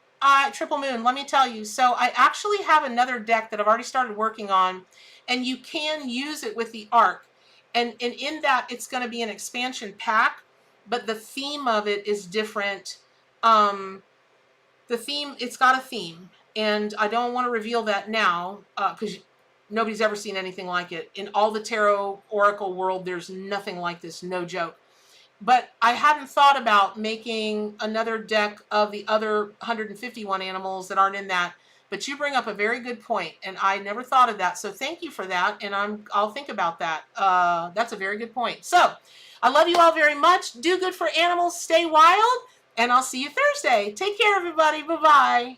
Triple Moon, let me tell you. So I actually have another deck that I've already started working on, and you can use it with the ARC. And in that, it's going to be an expansion pack, but the theme of it is different. It's got a theme, and I don't want to reveal that now because nobody's ever seen anything like it. In all the tarot oracle world, there's nothing like this, no joke. But I hadn't thought about making another deck of the other 151 animals that aren't in that. But you bring up a very good point, and I never thought of that. So thank you for that, and I'll think about that. That's a very good point. So I love you all very much. Do good for animals. Stay wild, and I'll see you Thursday. Take care, everybody. Bye-bye.